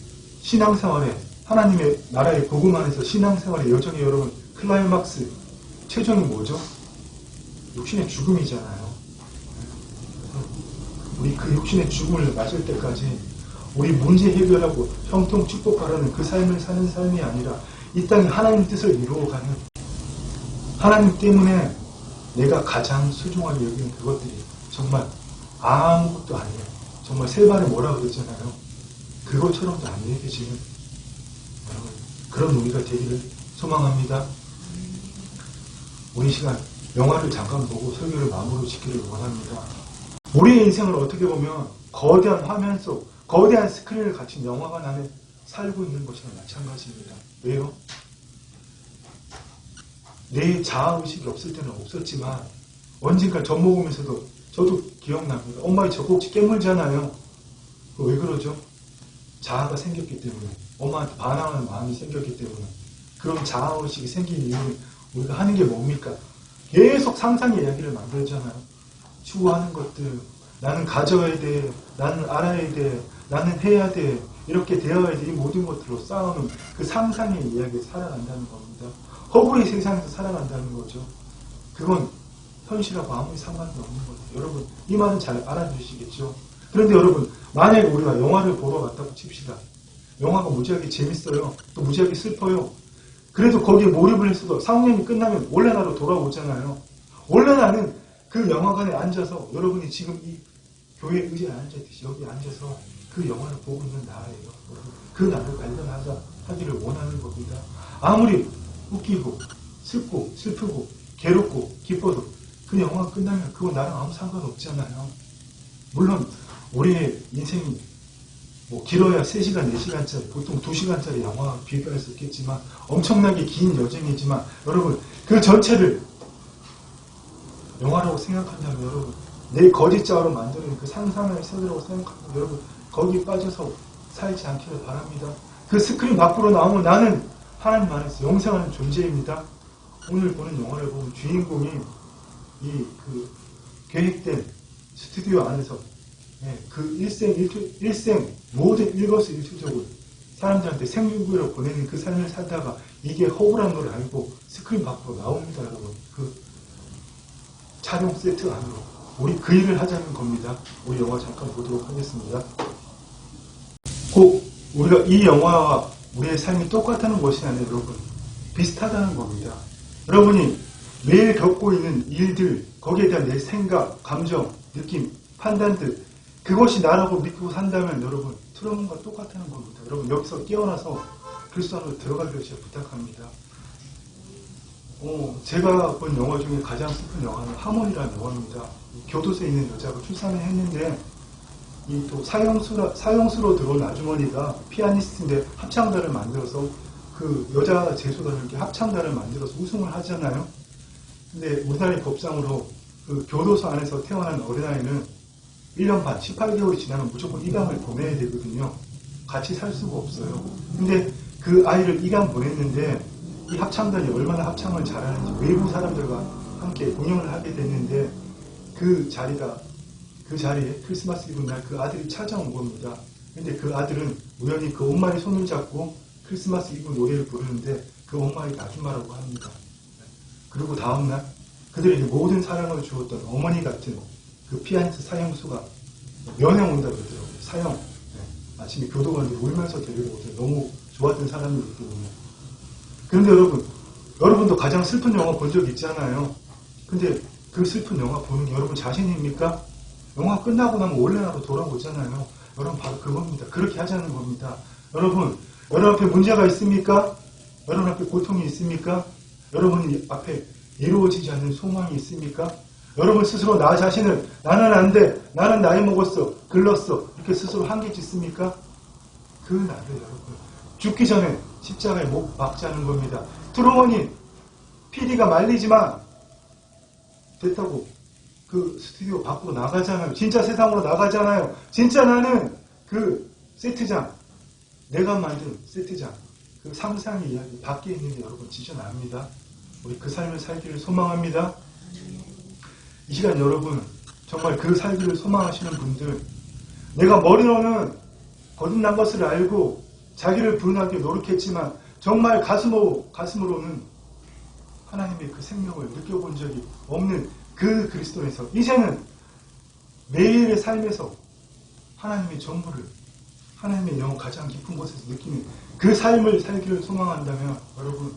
신앙생활에, 하나님의 나라의 복음 안에서 신앙생활의 여정에 여러분 클라이막스, 최종이 뭐죠? 육신의 죽음이잖아요. 우리 그 육신의 죽음을 맞을 때까지 우리 문제 해결하고 형통 축복하라는 그 삶을 사는 삶이 아니라 이 땅에 하나님 뜻을 이루어가는, 하나님 때문에 내가 가장 소중하게 여기는 그것들이 정말 아무것도 아니에요. 정말 세 발에 뭐라 그랬잖아요. 그것처럼도 안 얘기해지는, 여러분, 그런 우리가 되기를 소망합니다. 우리 시간 영화를 잠깐 보고 설교를 마무리 짓기를 원합니다. 우리의 인생을 어떻게 보면 거대한 화면 속, 거대한 스크린을 갖춘 영화관 안에 살고 있는 것이랑 마찬가지입니다. 왜요? 내 자아의식이 없을 때는 없었지만 언젠가 젖 먹으면서도 저도 기억납니다. 엄마의 젖꼭지 깨물잖아요. 왜 그러죠? 자아가 생겼기 때문에, 엄마한테 반항하는 마음이 생겼기 때문에. 그런 자아의식이 생긴 이유는 우리가 하는 게 뭡니까? 계속 상상의 이야기를 만들잖아요. 추구하는 것들, 나는 가져야 돼, 나는 알아야 돼, 나는 해야 돼, 이렇게 되어야 돼, 이 모든 것들로 싸우는 그 상상의 이야기에 살아간다는 겁니다. 허구의 세상에서 살아간다는 거죠. 그건 현실하고 아무리 상관도 없는 거죠. 여러분, 이 말은 잘 알아주시겠죠? 그런데 여러분, 만약에 우리가 영화를 보러 갔다고 칩시다. 영화가 무지하게 재밌어요. 또 무지하게 슬퍼요. 그래도 거기에 몰입을 했어도 상영이 끝나면 원래 나로 돌아오잖아요. 원래 나는 그 영화관에 앉아서, 여러분이 지금 이 교회 의자에 앉아있듯이 여기 앉아서 그 영화를 보고 있는 나예요. 그 나를 발견하기를 원하는 겁니다. 아무리 웃기고 슬프고 슬프고 괴롭고 기뻐도 그 영화가 끝나면 그거 나랑 아무 상관없잖아요. 물론 우리의 인생이 뭐 길어야 3시간, 4시간짜리, 보통 2시간짜리 영화와 비교할 수 있겠지만 엄청나게 긴 여정이지만, 여러분 그 전체를 영화라고 생각한다면 여러분 내 거짓자로 만드는 그 상상의 세계라고 생각하고 여러분 거기에 빠져서 살지 않기를 바랍니다. 그 스크린 밖으로 나오면 나는 하나님 안에서 영생하는 존재입니다. 오늘 보는 영화를 보면 주인공이 이 그 계획된 스튜디오 안에서 그 일생 모든 일거수일투족을 사람들한테 생육으로 보내는 그 삶을 살다가 이게 허구란 걸 알고 스크린 밖으로 나옵니다. 여러분 그 촬영 세트 안으로 우리 그 일을 하자는 겁니다. 우리 영화 잠깐 보도록 하겠습니다. 꼭 우리가 이 영화와 우리의 삶이 똑같다는 것이 아니라 여러분 비슷하다는 겁니다. 여러분이 매일 겪고 있는 일들 거기에 대한 내 생각, 감정, 느낌, 판단들 그것이 나라고 믿고 산다면 여러분 트루먼과 똑같다는 겁니다. 여러분 여기서 깨어나서 그리스도 안으로 들어가기를 제가 부탁합니다. 제가 본 영화 중에 가장 슬픈 영화는 하모니라는 영화입니다. 교도소에 있는 여자가 출산을 했는데 이 또 사형수로 들어온 아주머니가 피아니스트인데 합창단을 만들어서 그 여자 재소단을 이렇게 합창단을 만들어서 우승을 하잖아요. 근데 우리나라의 법상으로 그 교도소 안에서 태어난 어린아이는 1년 반, 18개월이 지나면 무조건 입양을 보내야 되거든요. 같이 살 수가 없어요. 근데 그 아이를 입양 보냈는데 이 합창단이 얼마나 합창을 잘하는지 외부 사람들과 함께 공연을 하게 됐는데 그 자리에 크리스마스 이브 날 그 아들이 찾아온 겁니다. 근데 그 아들은 우연히 그 엄마의 손을 잡고 크리스마스 이브 노래를 부르는데 그 엄마에게 아줌마라고 합니다. 그리고 다음날 그들에게 모든 사랑을 주었던 어머니 같은 그 피아니스트 사형수가 면회 온다고 그러더라고요. 사형. 아침에 교도관들이 울면서 데리고 오더라고요. 너무 좋았던 사람이기 때문에. 그런데 여러분도 가장 슬픈 영화 본 적 있잖아요. 근데 그 슬픈 영화 보는 게 여러분 자신입니까? 영화 끝나고 나면 원래나로 돌아오잖아요. 여러분 바로 그겁니다. 그렇게 하자는 겁니다. 여러분 앞에 문제가 있습니까? 여러분 앞에 고통이 있습니까? 여러분 앞에 이루어지지 않는 소망이 있습니까? 여러분 스스로 나 자신을 나는 안 돼, 나는 나이 먹었어, 글렀어 이렇게 스스로 한계 짓습니까? 그 날을 여러분 죽기 전에 십자가에 못 박자는 겁니다. 트루먼이 PD가 말리지만 됐다고 그 스튜디오 밖으로 나가잖아요. 진짜 세상으로 나가잖아요. 진짜 나는 그 세트장, 내가 만든 세트장, 그 상상의 이야기 밖에 있는 게 여러분 지져납니다. 우리 그 삶을 살기를 소망합니다. 이 시간 여러분 정말 그 살기를 소망하시는 분들 내가 머리로는 거듭난 것을 알고 자기를 부인하기 노력했지만 정말 가슴으로는 하나님의 그 생명을 느껴본 적이 없는 그 그리스도에서 이제는 매일의 삶에서 하나님의 전부를 하나님의 영혼 가장 깊은 곳에서 느끼는 그 삶을 살기를 소망한다면 여러분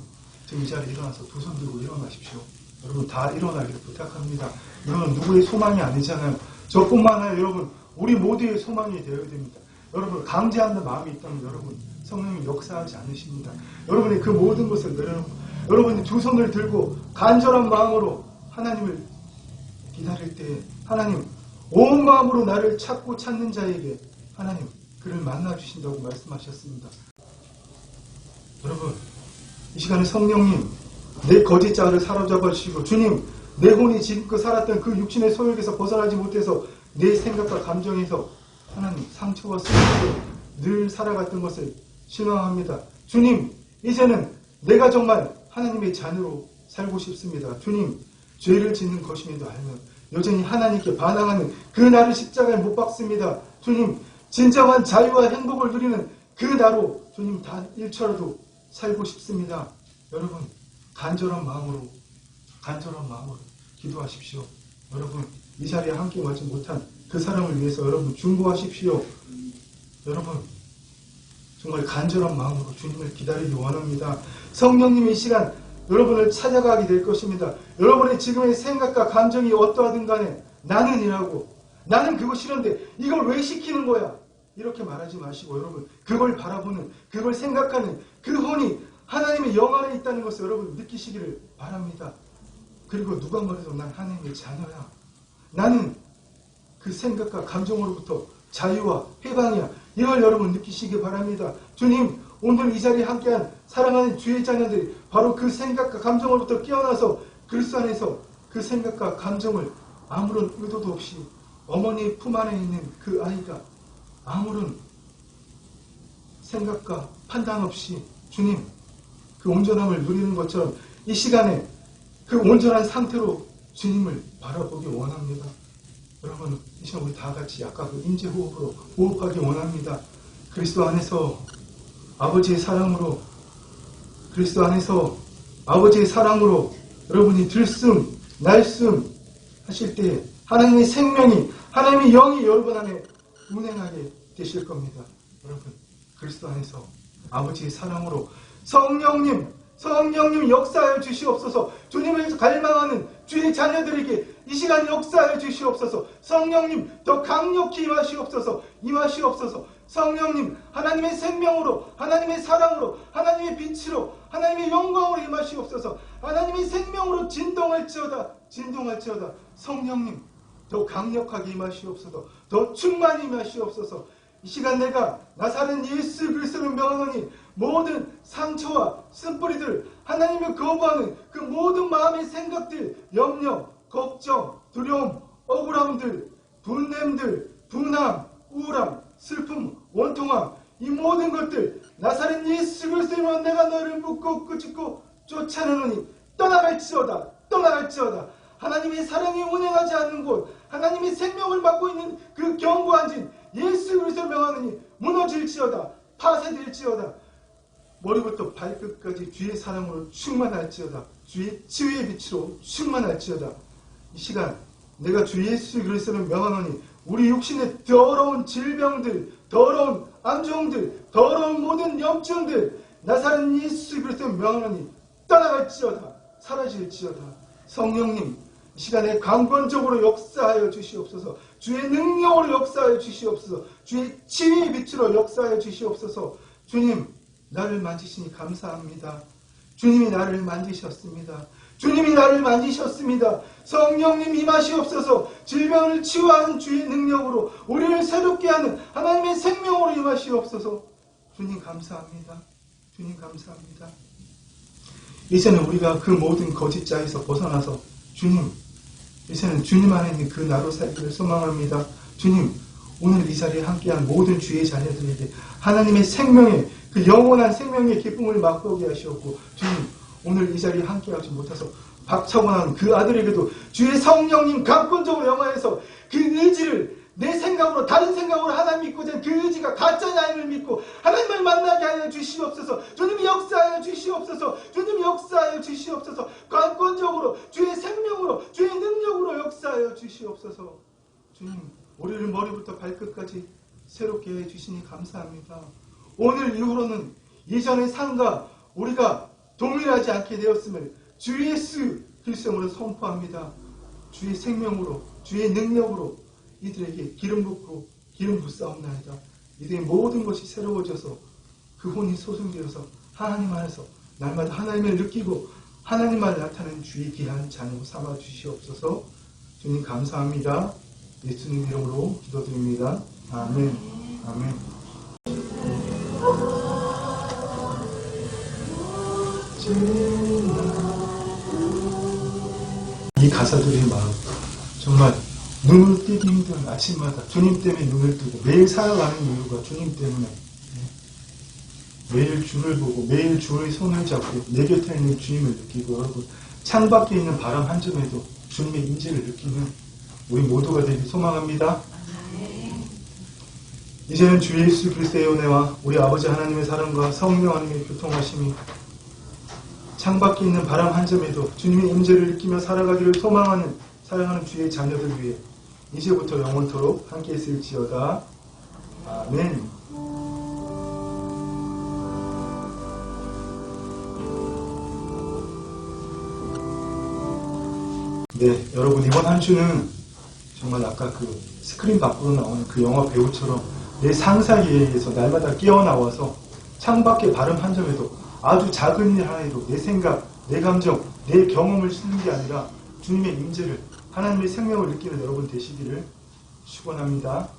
지금 이 자리에 일어나서 두 손 들고 일어나십시오. 여러분 다 일어나기를 부탁합니다. 이거는 누구의 소망이 아니잖아요. 저뿐만 아니라 여러분 우리 모두의 소망이 되어야 됩니다. 여러분 강제하는 마음이 있다면 여러분 성령이 역사하지 않으십니다. 여러분이 그 모든 것을 내려놓고 여러분이 두 손을 들고 간절한 마음으로 하나님을 기다릴 때 하나님 온 마음으로 나를 찾고 찾는 자에게 하나님 그를 만나주신다고 말씀하셨습니다. 여러분 이 시간에 성령님 내 거짓자를 사로잡아 주시고 주님 내 혼이 지금껏 살았던 그 육신의 소욕에서 벗어나지 못해서 내 생각과 감정에서 하나님 상처와 슬픔으로 늘 살아갔던 것을 신앙합니다. 주님 이제는 내가 정말 하나님의 자녀로 살고 싶습니다. 주님 죄를 짓는 것임에도 알면 여전히 하나님께 반항하는 그 나를 십자가에 못 박습니다. 주님 진정한 자유와 행복을 누리는 그 나로 주님 단 1초라도 살고 싶습니다. 여러분 간절한 마음으로 기도하십시오. 여러분 이 자리에 함께 오지 못한 그 사람을 위해서 여러분 중보하십시오. 여러분 정말 간절한 마음으로 주님을 기다리기 원합니다. 성령님의 이 시간 여러분을 찾아가게 될 것입니다. 여러분의 지금의 생각과 감정이 어떠하든 간에 나는 이라고 나는 그거 싫은데 이걸 왜 시키는 거야 이렇게 말하지 마시고 여러분 그걸 바라보는 그걸 생각하는 그 혼이 하나님의 영 안에 있다는 것을 여러분 느끼시기를 바랍니다. 그리고 누가 말해도 난 하나님의 자녀야. 나는 그 생각과 감정으로부터 자유와 해방이야. 이걸 여러분 느끼시기 바랍니다. 주님 오늘 이 자리에 함께한 사랑하는 주의 자녀들이 바로 그 생각과 감정으로부터 깨어나서 그리스도 안에서 그 생각과 감정을 아무런 의도도 없이 어머니 품 안에 있는 그 아이가 아무런 생각과 판단 없이 주님 그 온전함을 누리는 것처럼 이 시간에 그 온전한 상태로 주님을 바라보기 원합니다. 여러분 이 시간 우리 다 같이 아까 그 임재호흡으로 호흡하기 원합니다. 그리스도 안에서 아버지의 사랑으로 그리스도 안에서 아버지의 사랑으로 여러분이 들숨 날숨 하실 때 하나님의 생명이 하나님의 영이 여러분 안에 운행하게 되실 겁니다. 여러분 그리스도 안에서 아버지의 사랑으로 성령님 역사하여 주시옵소서. 주님을 갈망하는 주의 자녀들에게 이 시간 역사하여 주시옵소서. 성령님 더 강력히 임하시옵소서. 성령님 하나님의 생명으로 하나님의 사랑으로 하나님의 빛으로 하나님의 영광으로 임하시옵소서. 하나님의 생명으로 진동할지어다. 성령님 더 강력하게 임하시옵소서. 더 충만히 임하시옵소서. 이 시간 내가 나사렛 예수 그리스도를 명하노니 모든 상처와 쓴뿌리들 하나님을 거부하는 그 모든 마음의 생각들, 염려, 걱정, 두려움, 억울함들, 분냄들, 분함, 우울함, 슬픔, 원통함 이 모든 것들 나사렛 예수 그리스도로 내가 너를 묶고 끄집고 쫓아내노니 떠나갈지어다. 하나님의 사랑이 운행하지 않는 곳 하나님의 생명을 맡고 있는 그 견고한 진 예수 그리스도를 명하노니 무너질지어다. 파쇄될지어다. 머리부터 발끝까지 주의 사랑으로 충만할지어다. 주의 치유의 빛으로 충만할지어다. 이 시간 내가 주 예수 그리스도를 명하노니 우리 육신의 더러운 질병들, 더러운 암종들, 더러운 모든 염증들 나사렛 예수 그리스도를 명하노니 떠나갈지어다. 사라질지어다. 성령님 이 시간에 강권적으로 역사하여 주시옵소서. 주의 능력으로 역사하여 주시옵소서. 주의 치유의 빛으로 역사하여 주시옵소서. 주님 나를 만지시니 감사합니다. 주님이 나를 만지셨습니다. 성령님 임하시옵소서. 질병을 치유하는 주의 능력으로 우리를 새롭게 하는 하나님의 생명으로 임하시옵소서. 주님 감사합니다. 이제는 우리가 그 모든 거짓자에서 벗어나서 주님 이제는 주님 안에 있는 그 나로 살기를 소망합니다. 주님 오늘 이 자리에 함께한 모든 주의 자녀들에게 하나님의 생명의 그 영원한 생명의 기쁨을 맛보게 하시옵고 주님 오늘 이 자리에 함께하지 못해서 박차고난 그 아들에게도 주의 성령님 강권적으로 영화해서 그 의지를 내 생각으로 다른 생각으로 하나님 믿고자 그 의지가 가짜의 하나님을 믿고 하나님을 만나게 하여 주시옵소서. 주님이 역사하여 주시옵소서. 강권적으로 주의 생명으로 주의 능력으로 역사하여 주시옵소서. 주님 우리를 머리부터 발끝까지 새롭게 해 주시니 감사합니다. 오늘 이후로는 이전의 삶과 우리가 동일하지 않게 되었음을 주 예수 그리스도로 선포합니다. 주의 생명으로 주의 능력으로 이들에게 기름 붓고 기름 붓사옵나이다. 이들의 모든 것이 새로워져서 그 혼이 소생되어서 하나님 안에서 날마다 하나님을 느끼고 하나님만 나타내는 주의 귀한 자녀 삼아 주시옵소서. 주님 감사합니다. 예수님 이름으로 기도드립니다. 아멘. 이 가사들의 마음 정말 눈을 뜨기 힘든 아침마다 주님 때문에 눈을 뜨고 매일 살아가는 이유가 주님 때문에 매일 주를 보고 매일 주의 손을 잡고 내 곁에 있는 주님을 느끼고 여러분 창밖에 있는 바람 한 점에도 주님의 임재를 느끼는 우리 모두가 되길 소망합니다. 이제는 주 예수 그리스도의 은혜와 우리 아버지 하나님의 사랑과 성령 하나님의 교통하심이 창밖에 있는 바람 한 점에도 주님의 임재를 느끼며 살아가기를 소망하는 사랑하는 주의 자녀들 위해 이제부터 영원토록 함께 있을지어다. 아멘. 네, 여러분 이번 한 주는 정말 아까 그 스크린 밖으로 나오는 그 영화 배우처럼 내 상상에 의해서 날마다 깨어나와서 창밖에 바람 한 점에도 아주 작은 일 하나에도 내 생각, 내 감정, 내 경험을 쓰는 게 아니라 주님의 임재를 하나님의 생명을 느끼는 여러분 되시기를 축원합니다.